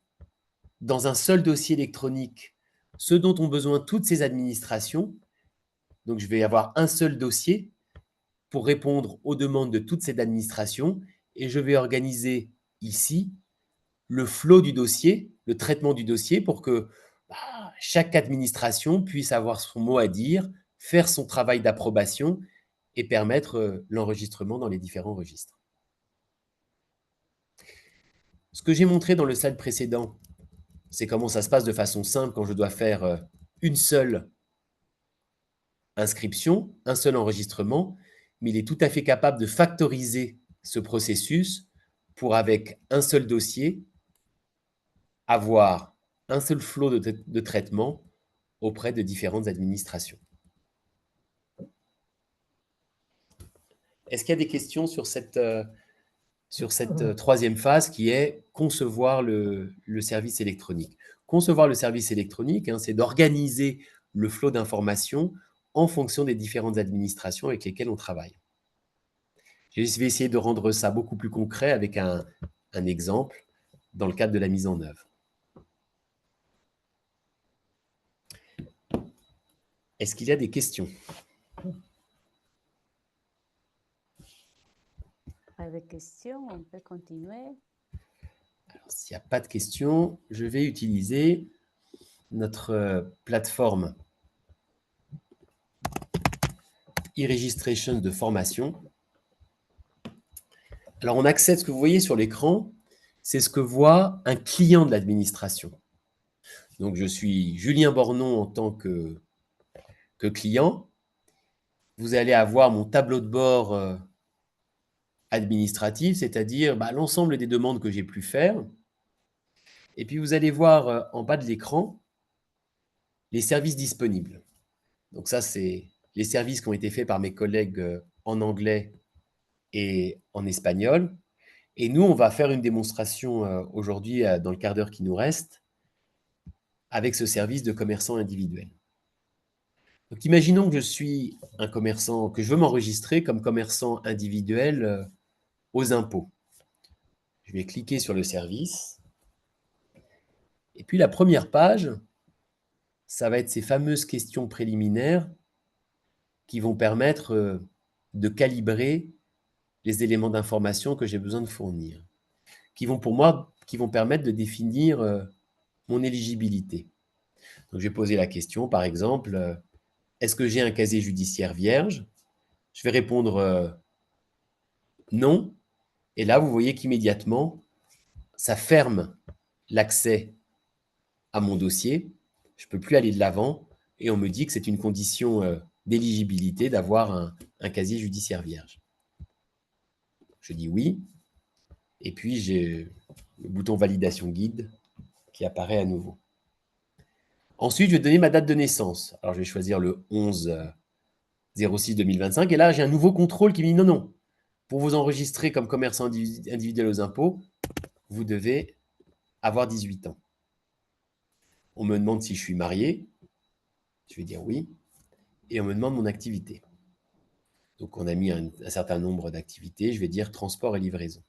Speaker 2: dans un seul dossier électronique ce dont ont besoin toutes ces administrations. Donc, je vais avoir un seul dossier pour répondre aux demandes de toutes ces administrations et je vais organiser ici le flot du dossier, le traitement du dossier pour que chaque administration puisse avoir son mot à dire, faire son travail d'approbation et permettre l'enregistrement dans les différents registres. Ce que j'ai montré dans le slide précédent, c'est comment ça se passe de façon simple quand je dois faire une seule inscription, un seul enregistrement, mais il est tout à fait capable de factoriser ce processus pour, avec un seul dossier, avoir un seul flot de traitement auprès de différentes administrations. Est-ce qu'il y a des questions sur cette troisième phase qui est concevoir le service électronique? Concevoir le service électronique, c'est d'organiser le flot d'informations en fonction des différentes administrations avec lesquelles on travaille. Je vais essayer de rendre ça beaucoup plus concret avec un exemple dans le cadre de la mise en œuvre. Est-ce qu'il y a des questions?
Speaker 1: Pas de questions, on peut continuer.
Speaker 2: S'il n'y a pas de questions, je vais utiliser notre plateforme e-registration de formation. Alors, on accède, ce que vous voyez sur l'écran, c'est ce que voit un client de l'administration. Donc, je suis Julien Bornon en tant que client. Vous allez avoir mon tableau de bord administratif, c'est-à-dire l'ensemble des demandes que j'ai pu faire. Et puis, vous allez voir en bas de l'écran les services disponibles. Donc ça, c'est les services qui ont été faits par mes collègues en anglais et en espagnol. Et nous, on va faire une démonstration aujourd'hui, dans le quart d'heure qui nous reste, avec ce service de commerçant individuel. Donc, imaginons que je suis un commerçant, que je veux m'enregistrer comme commerçant individuel aux impôts. Je vais cliquer sur le service. Et puis, la première page, ça va être ces fameuses questions préliminaires qui vont permettre de calibrer les éléments d'information que j'ai besoin de fournir, qui vont permettre de définir mon éligibilité. Donc, je vais poser la question, par exemple, est-ce que j'ai un casier judiciaire vierge? Je vais répondre non. Et là, vous voyez qu'immédiatement, ça ferme l'accès à mon dossier. Je ne peux plus aller de l'avant et on me dit que c'est une condition d'éligibilité d'avoir un casier judiciaire vierge. Je dis oui. Et puis, j'ai le bouton validation guide qui apparaît à nouveau. Ensuite, je vais donner ma date de naissance. Alors, je vais choisir le 11/06/2025. Et là, j'ai un nouveau contrôle qui me dit non, non. Pour vous enregistrer comme commerçant individuel aux impôts, vous devez avoir 18 ans. On me demande si je suis marié. Je vais dire oui. Et on me demande mon activité. Donc, on a mis un certain nombre d'activités. Je vais dire transport et livraison.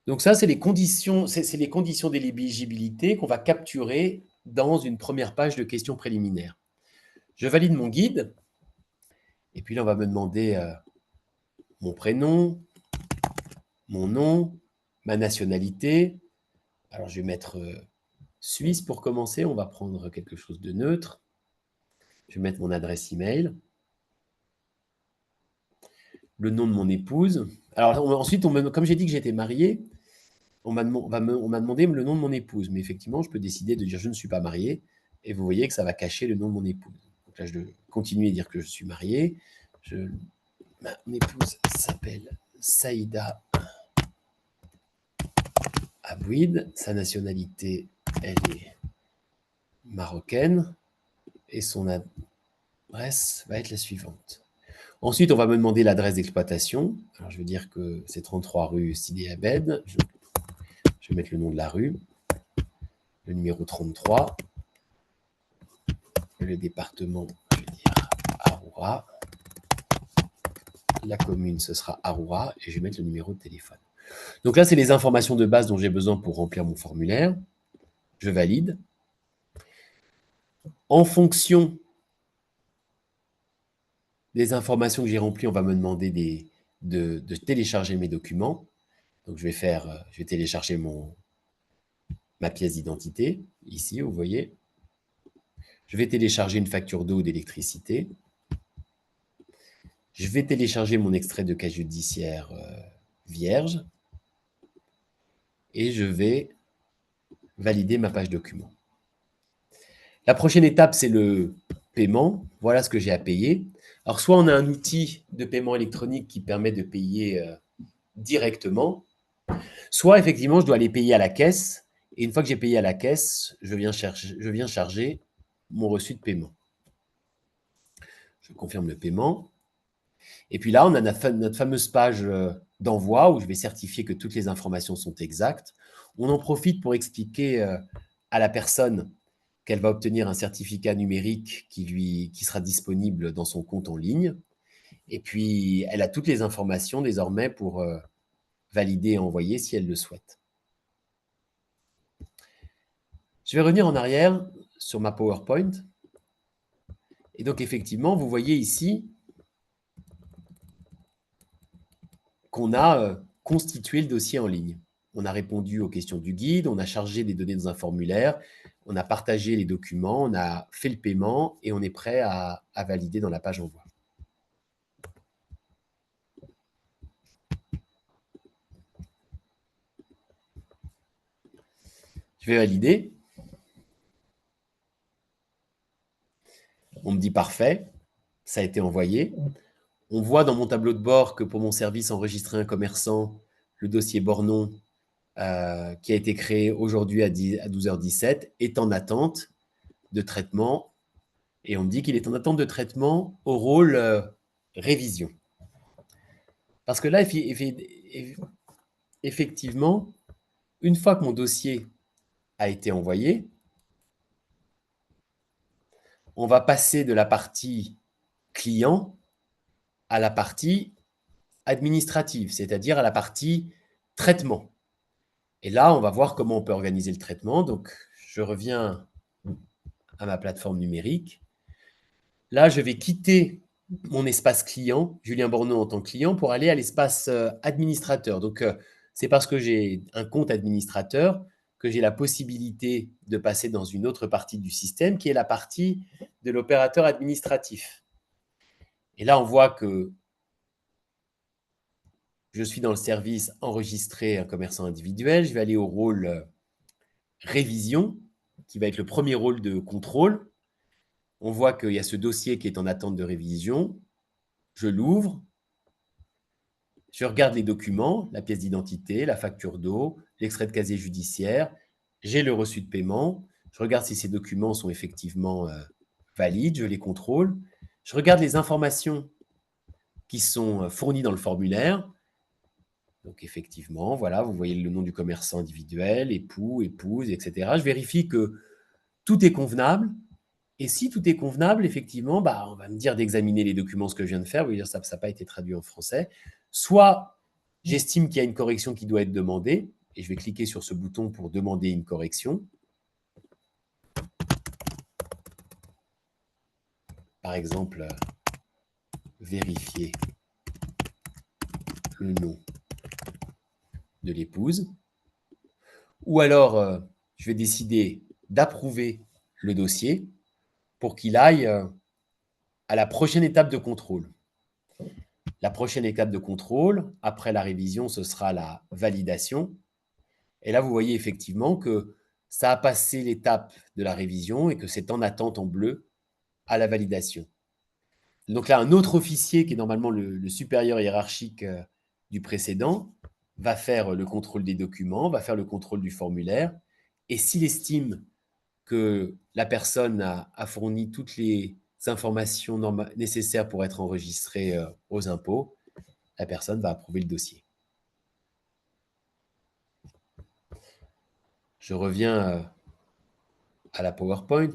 Speaker 2: Donc ça, c'est les conditions d'éligibilité qu'on va capturer dans une première page de questions préliminaires. Je valide mon guide. Et puis là, on va me demander mon prénom, mon nom, ma nationalité. Alors, je vais mettre Suisse pour commencer. On va prendre quelque chose de neutre. Je vais mettre mon adresse email. Le nom de mon épouse. Alors ensuite, comme j'ai dit que j'étais marié, on m'a demandé le nom de mon épouse, mais effectivement, je peux décider de dire je ne suis pas marié, et vous voyez que ça va cacher le nom de mon épouse. Donc là, je dois continuer à dire que je suis marié. Ma épouse s'appelle Saïda Abouid, sa nationalité, elle est marocaine, et son adresse va être la suivante. Ensuite, on va me demander l'adresse d'exploitation. Alors, je vais dire que c'est 33 rue Sidi Abed. Je vais mettre le nom de la rue, le numéro 33, le département, je vais dire Aroura. La commune, ce sera Aroura, et je vais mettre le numéro de téléphone. Donc là, c'est les informations de base dont j'ai besoin pour remplir mon formulaire. Je valide. En fonction des informations que j'ai remplies, on va me demander de télécharger mes documents. Donc, je vais télécharger ma pièce d'identité, ici, vous voyez. Je vais télécharger une facture d'eau ou d'électricité. Je vais télécharger mon extrait de casier judiciaire vierge. Et je vais valider ma page document. La prochaine étape, c'est le paiement. Voilà ce que j'ai à payer. Alors, soit on a un outil de paiement électronique qui permet de payer directement, soit effectivement, je dois aller payer à la caisse. Et une fois que j'ai payé à la caisse, je viens charger mon reçu de paiement. Je confirme le paiement. Et puis là, on a notre fameuse page d'envoi où je vais certifier que toutes les informations sont exactes. On en profite pour expliquer à la personne qu'elle va obtenir un certificat numérique qui sera disponible dans son compte en ligne. Et puis, elle a toutes les informations désormais pour valider et envoyer si elle le souhaite. Je vais revenir en arrière sur ma PowerPoint. Et donc, effectivement, vous voyez ici qu'on a constitué le dossier en ligne. On a répondu aux questions du guide, on a chargé des données dans un formulaire, on a partagé les documents, on a fait le paiement et on est prêt à valider dans la page envoi. Je vais valider. On me dit parfait, ça a été envoyé. On voit dans mon tableau de bord que pour mon service enregistrer un commerçant, le dossier Bornon qui a été créé aujourd'hui à 12h17 est en attente de traitement. Et on me dit qu'il est en attente de traitement au rôle révision. Parce que là, effectivement, une fois que mon dossier a été envoyé, on va passer de la partie client à la partie administrative, c'est-à-dire à la partie traitement. Et là, on va voir comment on peut organiser le traitement. Donc, je reviens à ma plateforme numérique. Là, je vais quitter mon espace client, Julien Borneau en tant que client, pour aller à l'espace administrateur. Donc, c'est parce que j'ai un compte administrateur que j'ai la possibilité de passer dans une autre partie du système, qui est la partie de l'opérateur administratif. Et là, on voit que je suis dans le service enregistrer un commerçant individuel. Je vais aller au rôle révision, qui va être le premier rôle de contrôle. On voit qu'il y a ce dossier qui est en attente de révision. Je l'ouvre. Je regarde les documents, la pièce d'identité, la facture d'eau, l'extrait de casier judiciaire. J'ai le reçu de paiement. Je regarde si ces documents sont effectivement valides. Je les contrôle. Je regarde les informations qui sont fournies dans le formulaire. Donc, effectivement, voilà, vous voyez le nom du commerçant individuel, époux, épouse, etc. Je vérifie que tout est convenable. Et si tout est convenable, effectivement, on va me dire d'examiner les documents, ce que je viens de faire. Vous voyez, ça n'a pas été traduit en français. Soit j'estime qu'il y a une correction qui doit être demandée, et je vais cliquer sur ce bouton pour demander une correction. Par exemple, vérifier le nom de l'épouse. Ou alors, je vais décider d'approuver le dossier pour qu'il aille à la prochaine étape de contrôle. La prochaine étape de contrôle, après la révision, ce sera la validation. Et là, vous voyez effectivement que ça a passé l'étape de la révision et que c'est en attente en bleu à la validation. Donc là, un autre officier qui est normalement le supérieur hiérarchique du précédent va faire le contrôle des documents, va faire le contrôle du formulaire. Et s'il estime que la personne a fourni toutes les informations nécessaires pour être enregistrée aux impôts, la personne va approuver le dossier. Je reviens à la PowerPoint.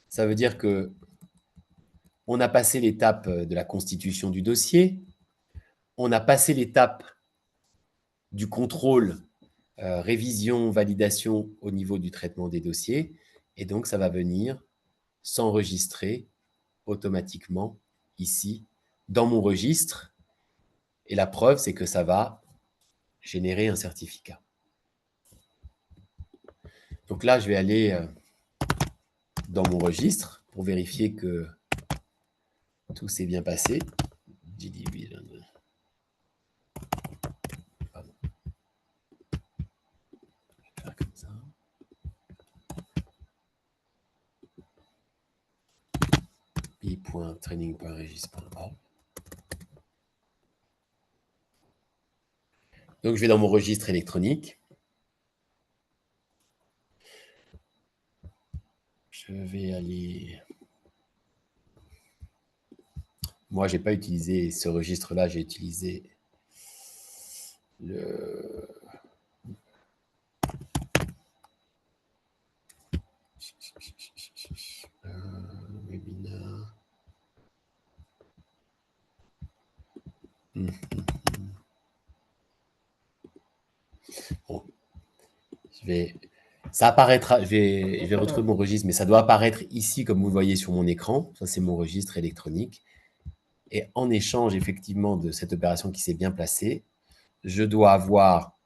Speaker 2: Ça veut dire que on a passé l'étape de la constitution du dossier, on a passé l'étape du contrôle, révision, validation au niveau du traitement des dossiers, et donc ça va venir s'enregistrer automatiquement ici dans mon registre. Et la preuve, c'est que ça va générer un certificat. Donc là, je vais aller dans mon registre pour vérifier que tout s'est bien passé. Pardon. Je vais faire comme ça. i.training.regis.org. Donc, je vais dans mon registre électronique. Je vais aller... Moi, je n'ai pas utilisé ce registre-là, j'ai utilisé le... Webinar. Bon. Ça apparaîtra, je vais retrouver mon registre, mais ça doit apparaître ici, comme vous le voyez sur mon écran. Ça, c'est mon registre électronique. Et en échange, effectivement, de cette opération qui s'est bien placée, je dois avoir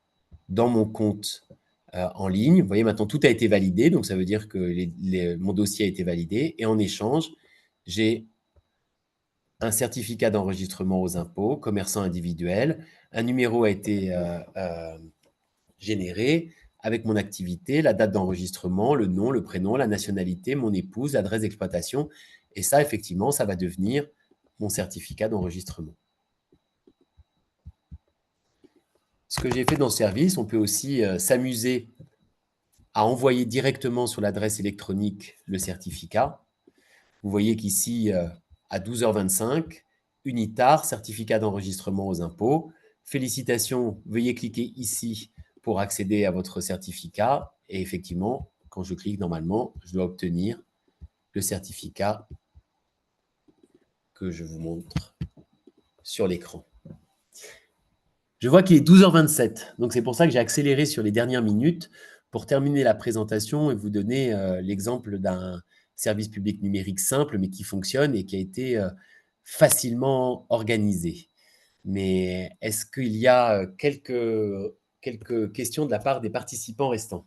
Speaker 2: dans mon compte en ligne, vous voyez, maintenant, tout a été validé. Donc, ça veut dire que mon dossier a été validé. Et en échange, j'ai un certificat d'enregistrement aux impôts, commerçant individuel. Un numéro a été généré avec mon activité, la date d'enregistrement, le nom, le prénom, la nationalité, mon épouse, l'adresse d'exploitation. Et ça, effectivement, ça va devenir mon certificat d'enregistrement. Ce que j'ai fait dans ce service, on peut aussi s'amuser à envoyer directement sur l'adresse électronique le certificat. Vous voyez qu'ici, à 12h25, Unitar, certificat d'enregistrement aux impôts. Félicitations, veuillez cliquer ici pour accéder à votre certificat. Et effectivement, quand je clique, normalement, je dois obtenir le certificat que je vous montre sur l'écran. Je vois qu'il est 12h27, donc c'est pour ça que j'ai accéléré sur les dernières minutes pour terminer la présentation et vous donner l'exemple d'un service public numérique simple, mais qui fonctionne et qui a été facilement organisé. Mais est-ce qu'il y a quelques questions de la part des participants restants?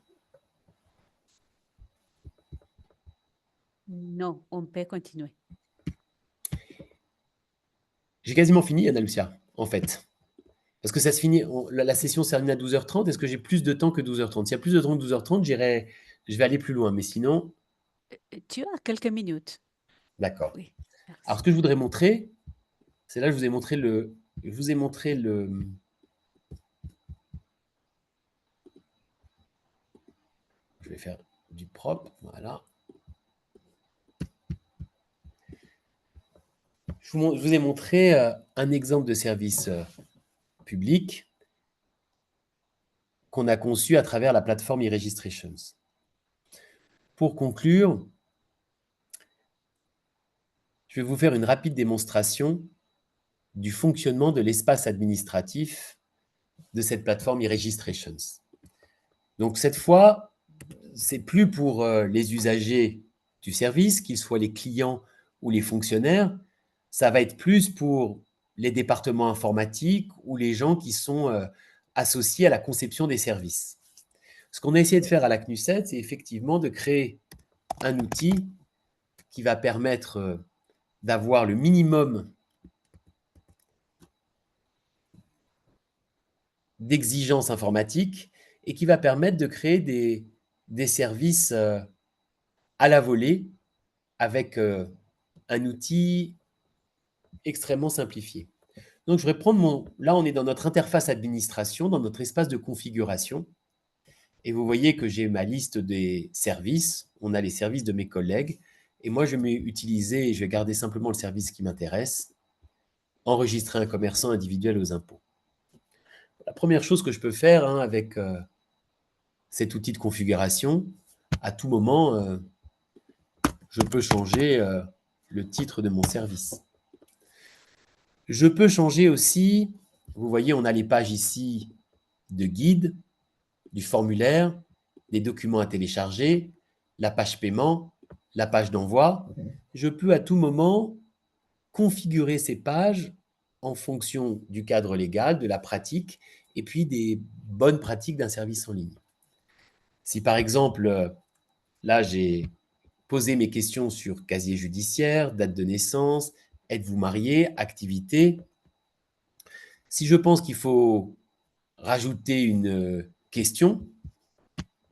Speaker 1: Non, on peut continuer.
Speaker 2: J'ai quasiment fini, Anna-Lucia, en fait. Parce que ça se finit, la session se termine à 12h30. Est-ce que j'ai plus de temps que 12h30? S'il y a plus de temps que 12h30, je vais aller plus loin. Mais sinon,
Speaker 1: Tu as quelques minutes.
Speaker 2: d'accord.
Speaker 1: Oui, merci.
Speaker 2: Alors, ce que je voudrais montrer, c'est là, je vous ai montré je vais faire du propre, voilà. Je vous ai montré un exemple de service public qu'on a conçu à travers la plateforme e-Registrations. Pour conclure, je vais vous faire une rapide démonstration du fonctionnement de l'espace administratif de cette plateforme e-Registrations. Donc, cette fois, c'est plus pour les usagers du service, qu'ils soient les clients ou les fonctionnaires, ça va être plus pour les départements informatiques ou les gens qui sont associés à la conception des services. Ce qu'on a essayé de faire à la CNUSET, c'est effectivement de créer un outil qui va permettre d'avoir le minimum d'exigences informatiques et qui va permettre de créer des services à la volée avec un outil extrêmement simplifié. Donc, je vais prendre Là, on est dans notre interface administration, dans notre espace de configuration. Et vous voyez que j'ai ma liste des services. On a les services de mes collègues. Et moi, je vais utiliser, je vais garder simplement le service qui m'intéresse, enregistrer un commerçant individuel aux impôts. La première chose que je peux faire avec cet outil de configuration, à tout moment, je peux changer le titre de mon service. Je peux changer aussi, vous voyez, on a les pages ici de guide, du formulaire, des documents à télécharger, la page paiement, la page d'envoi. Je peux à tout moment configurer ces pages en fonction du cadre légal, de la pratique, et puis des bonnes pratiques d'un service en ligne. Si par exemple, là j'ai posé mes questions sur casier judiciaire, date de naissance, êtes-vous marié, activité. Si je pense qu'il faut rajouter une question,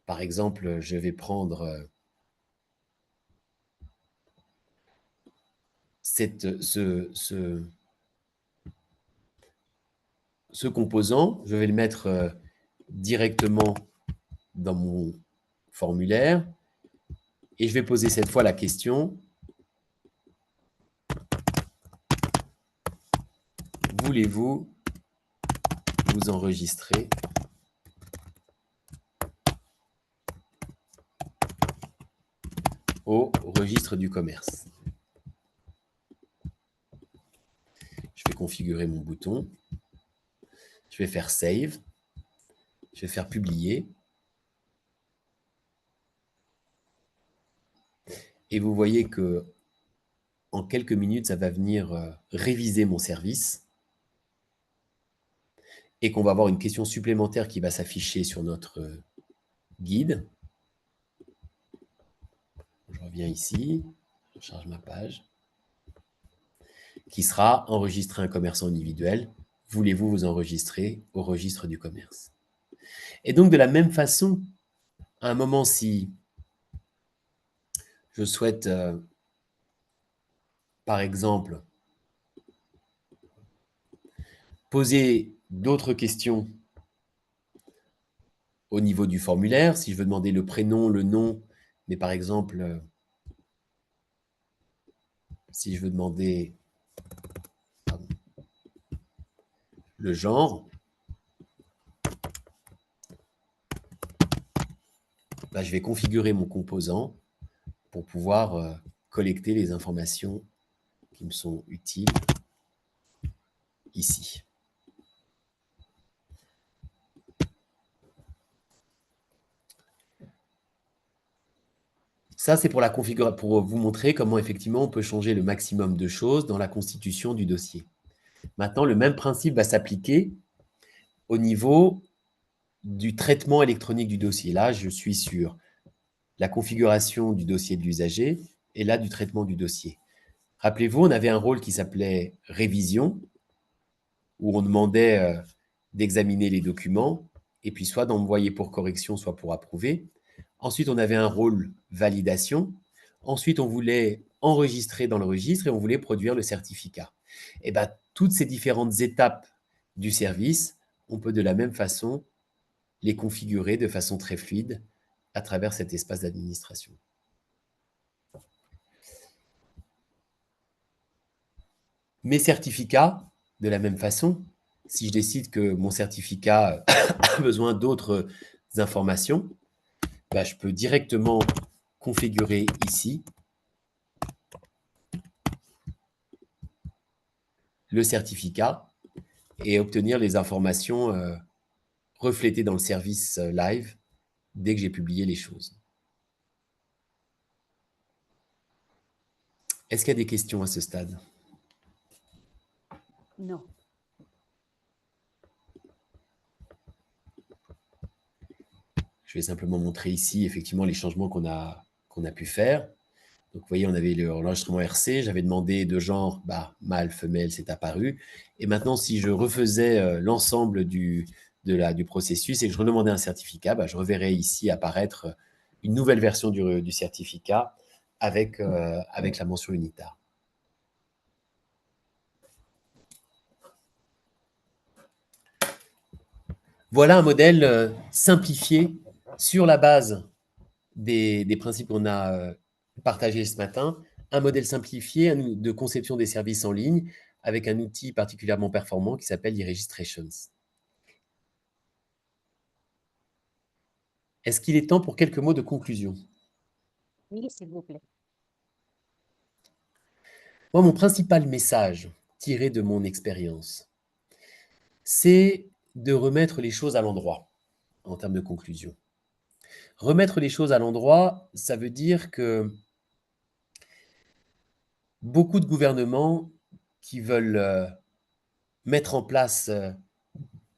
Speaker 2: par exemple, je vais prendre ce composant, je vais le mettre directement dans mon formulaire et je vais poser cette fois la question: voulez-vous vous enregistrer au registre du commerce? Je vais configurer mon bouton, je vais faire Save, je vais faire Publier. Et vous voyez que en quelques minutes, ça va venir réviser mon service et qu'on va avoir une question supplémentaire qui va s'afficher sur notre guide. Je reviens ici, je charge ma page, qui sera enregistrer un commerçant individuel. Voulez-vous vous enregistrer au registre du commerce? Et donc, de la même façon, à un moment, si je souhaite, par exemple, poser d'autres questions au niveau du formulaire, si je veux demander le prénom, le nom, mais par exemple, si je veux demander le genre, bah, je vais configurer mon composant pour pouvoir collecter les informations qui me sont utiles ici. Ça, c'est pour la configuration, pour vous montrer comment effectivement on peut changer le maximum de choses dans la constitution du dossier. Maintenant, le même principe va s'appliquer au niveau du traitement électronique du dossier. Là, je suis sur la configuration du dossier de l'usager et là, du traitement du dossier. Rappelez-vous, on avait un rôle qui s'appelait révision, où on demandait d'examiner les documents et puis soit d'envoyer pour correction, soit pour approuver. Ensuite, on avait un rôle validation. Ensuite, on voulait enregistrer dans le registre et on voulait produire le certificat. Et bien, toutes ces différentes étapes du service, on peut de la même façon les configurer de façon très fluide à travers cet espace d'administration. Mes certificats, de la même façon, si je décide que mon certificat a besoin d'autres informations, bah, je peux directement configurer ici le certificat et obtenir les informations reflétées dans le service live dès que j'ai publié les choses. Est-ce qu'il y a des questions à ce stade?
Speaker 1: Non.
Speaker 2: Je vais simplement montrer ici effectivement les changements qu'on a pu faire. Donc, vous voyez, on avait l'enregistrement RC. J'avais demandé de genre mâle, femelle, c'est apparu. Et maintenant, si je refaisais l'ensemble du du processus et que je redemandais un certificat, je reverrai ici apparaître une nouvelle version du certificat avec la mention UNITAR. Voilà un modèle simplifié sur la base des principes qu'on a partagés ce matin, un modèle simplifié de conception des services en ligne avec un outil particulièrement performant qui s'appelle e-Registrations. Est-ce qu'il est temps pour quelques mots de conclusion?
Speaker 1: Oui, s'il vous plaît.
Speaker 2: Moi, mon principal message tiré de mon expérience, c'est de remettre les choses à l'endroit en termes de conclusion. Remettre les choses à l'endroit, ça veut dire que beaucoup de gouvernements qui veulent mettre en place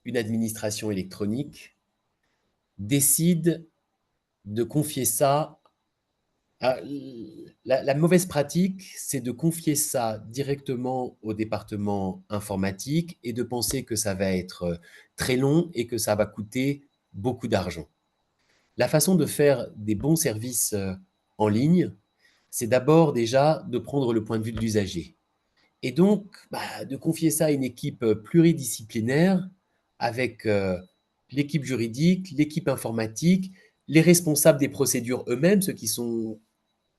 Speaker 2: une administration électronique décident de confier ça à... La mauvaise pratique, c'est de confier ça directement au département informatique et de penser que ça va être très long et que ça va coûter beaucoup d'argent. La façon de faire des bons services en ligne, c'est d'abord déjà de prendre le point de vue de l'usager. Et donc, de confier ça à une équipe pluridisciplinaire avec l'équipe juridique, l'équipe informatique, les responsables des procédures eux-mêmes, ceux qui sont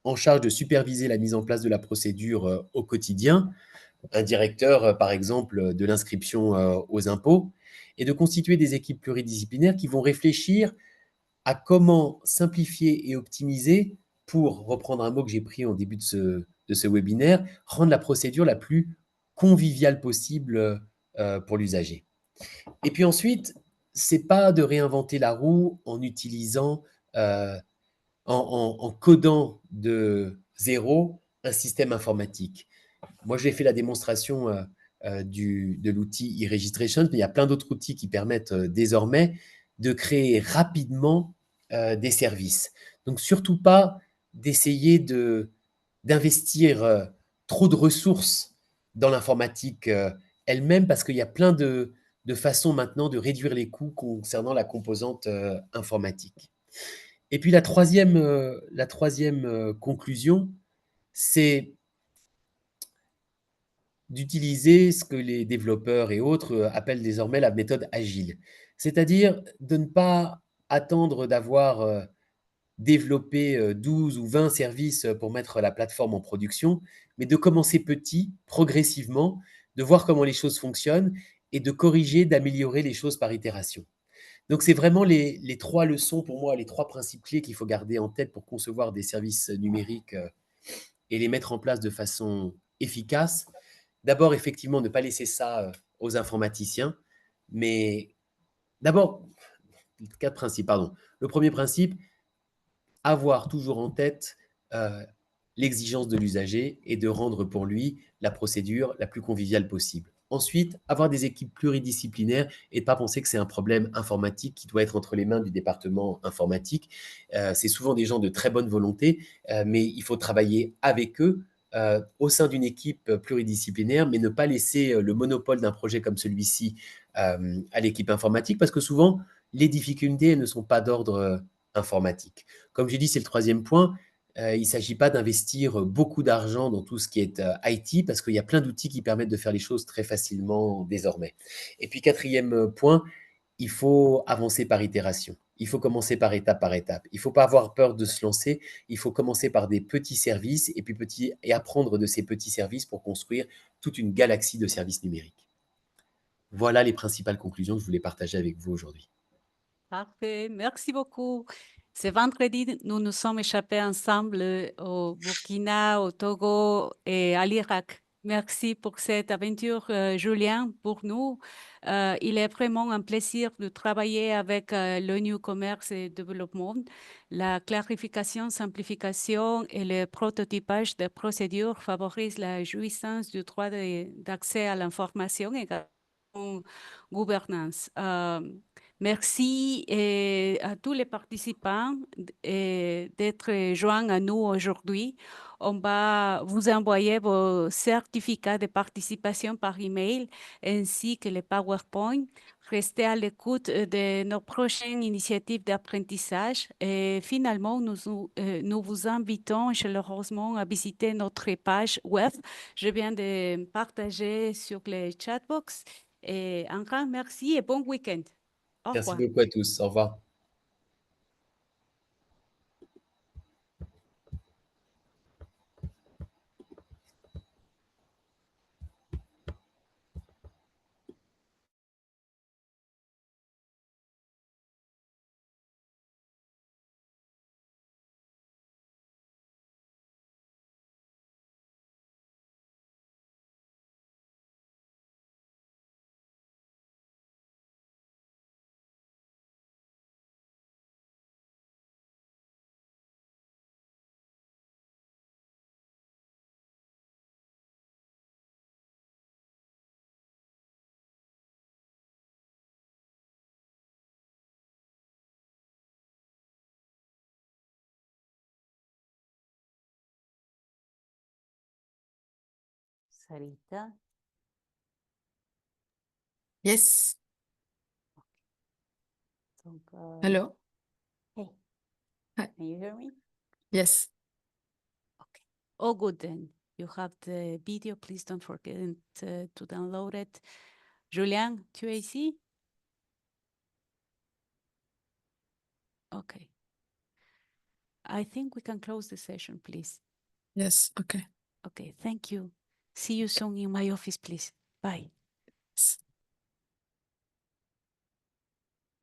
Speaker 2: en charge de superviser la mise en place de la procédure au quotidien, un directeur, par exemple, de l'inscription aux impôts, et de constituer des équipes pluridisciplinaires qui vont réfléchir à comment simplifier et optimiser, pour reprendre un mot que j'ai pris en début de ce webinaire, rendre la procédure la plus conviviale possible pour l'usager. Et puis ensuite, c'est pas de réinventer la roue en utilisant, en codant de zéro un système informatique. Moi, j'ai fait la démonstration de l'outil e-Registration, mais il y a plein d'autres outils qui permettent désormais de créer rapidement des services. Donc, surtout pas d'essayer d'investir trop de ressources dans l'informatique elle-même, parce qu'il y a plein de façons maintenant de réduire les coûts concernant la composante informatique. Et puis la troisième conclusion, c'est d'utiliser ce que les développeurs et autres appellent désormais la méthode agile. C'est-à-dire de ne pas attendre d'avoir développé 12 ou 20 services pour mettre la plateforme en production, mais de commencer petit, progressivement, de voir comment les choses fonctionnent et de corriger, d'améliorer les choses par itération. Donc, c'est vraiment les trois leçons pour moi, les trois principes clés qu'il faut garder en tête pour concevoir des services numériques et les mettre en place de façon efficace. D'abord, effectivement, ne pas laisser ça aux informaticiens, mais d'abord, quatre principes, pardon. Le premier principe, avoir toujours en tête l'exigence de l'usager et de rendre pour lui la procédure la plus conviviale possible. Ensuite, avoir des équipes pluridisciplinaires et ne pas penser que c'est un problème informatique qui doit être entre les mains du département informatique. C'est souvent des gens de très bonne volonté, mais il faut travailler avec eux au sein d'une équipe pluridisciplinaire, mais ne pas laisser le monopole d'un projet comme celui-ci à l'équipe informatique, parce que souvent, les difficultés ne sont pas d'ordre informatique. Comme j'ai dit, c'est le troisième point. Il ne s'agit pas d'investir beaucoup d'argent dans tout ce qui est IT, parce qu'il y a plein d'outils qui permettent de faire les choses très facilement désormais. Et puis, quatrième point, il faut avancer par itération. Il faut commencer par étape par étape. Il ne faut pas avoir peur de se lancer. Il faut commencer par des petits services et apprendre de ces petits services pour construire toute une galaxie de services numériques. Voilà les principales conclusions que je voulais partager avec vous aujourd'hui.
Speaker 1: Parfait, merci beaucoup. Ce vendredi, nous nous sommes échappés ensemble au Burkina, au Togo et à l'Irak. Merci pour cette aventure, Julien. Pour nous, il est vraiment un plaisir de travailler avec l'ONU Commerce et Développement. La clarification, simplification et le prototypage des procédures favorisent la jouissance du droit d'accès à l'information et à la gouvernance. Merci à tous les participants d'être joints à nous aujourd'hui. On va vous envoyer vos certificats de participation par email ainsi que les PowerPoint. Restez à l'écoute de nos prochaines initiatives d'apprentissage. Et finalement, nous vous invitons chaleureusement à visiter notre page web. Je viens de partager sur les chatbox. Et un grand merci et bon week-end. Au
Speaker 2: Merci
Speaker 1: revoir.
Speaker 2: beaucoup à tous. Au revoir.
Speaker 1: Sarita.
Speaker 3: Yes.
Speaker 1: Donc,
Speaker 3: Hello.
Speaker 1: hey,
Speaker 3: Hi.
Speaker 1: can you hear me?
Speaker 3: Yes.
Speaker 1: Okay. All good then. You have the video. Please don't forget to download it. Julien, tu es ici? Okay. I think we can close the session, please.
Speaker 3: Yes. Okay.
Speaker 1: Okay, thank you. See you soon in my office, please. Bye.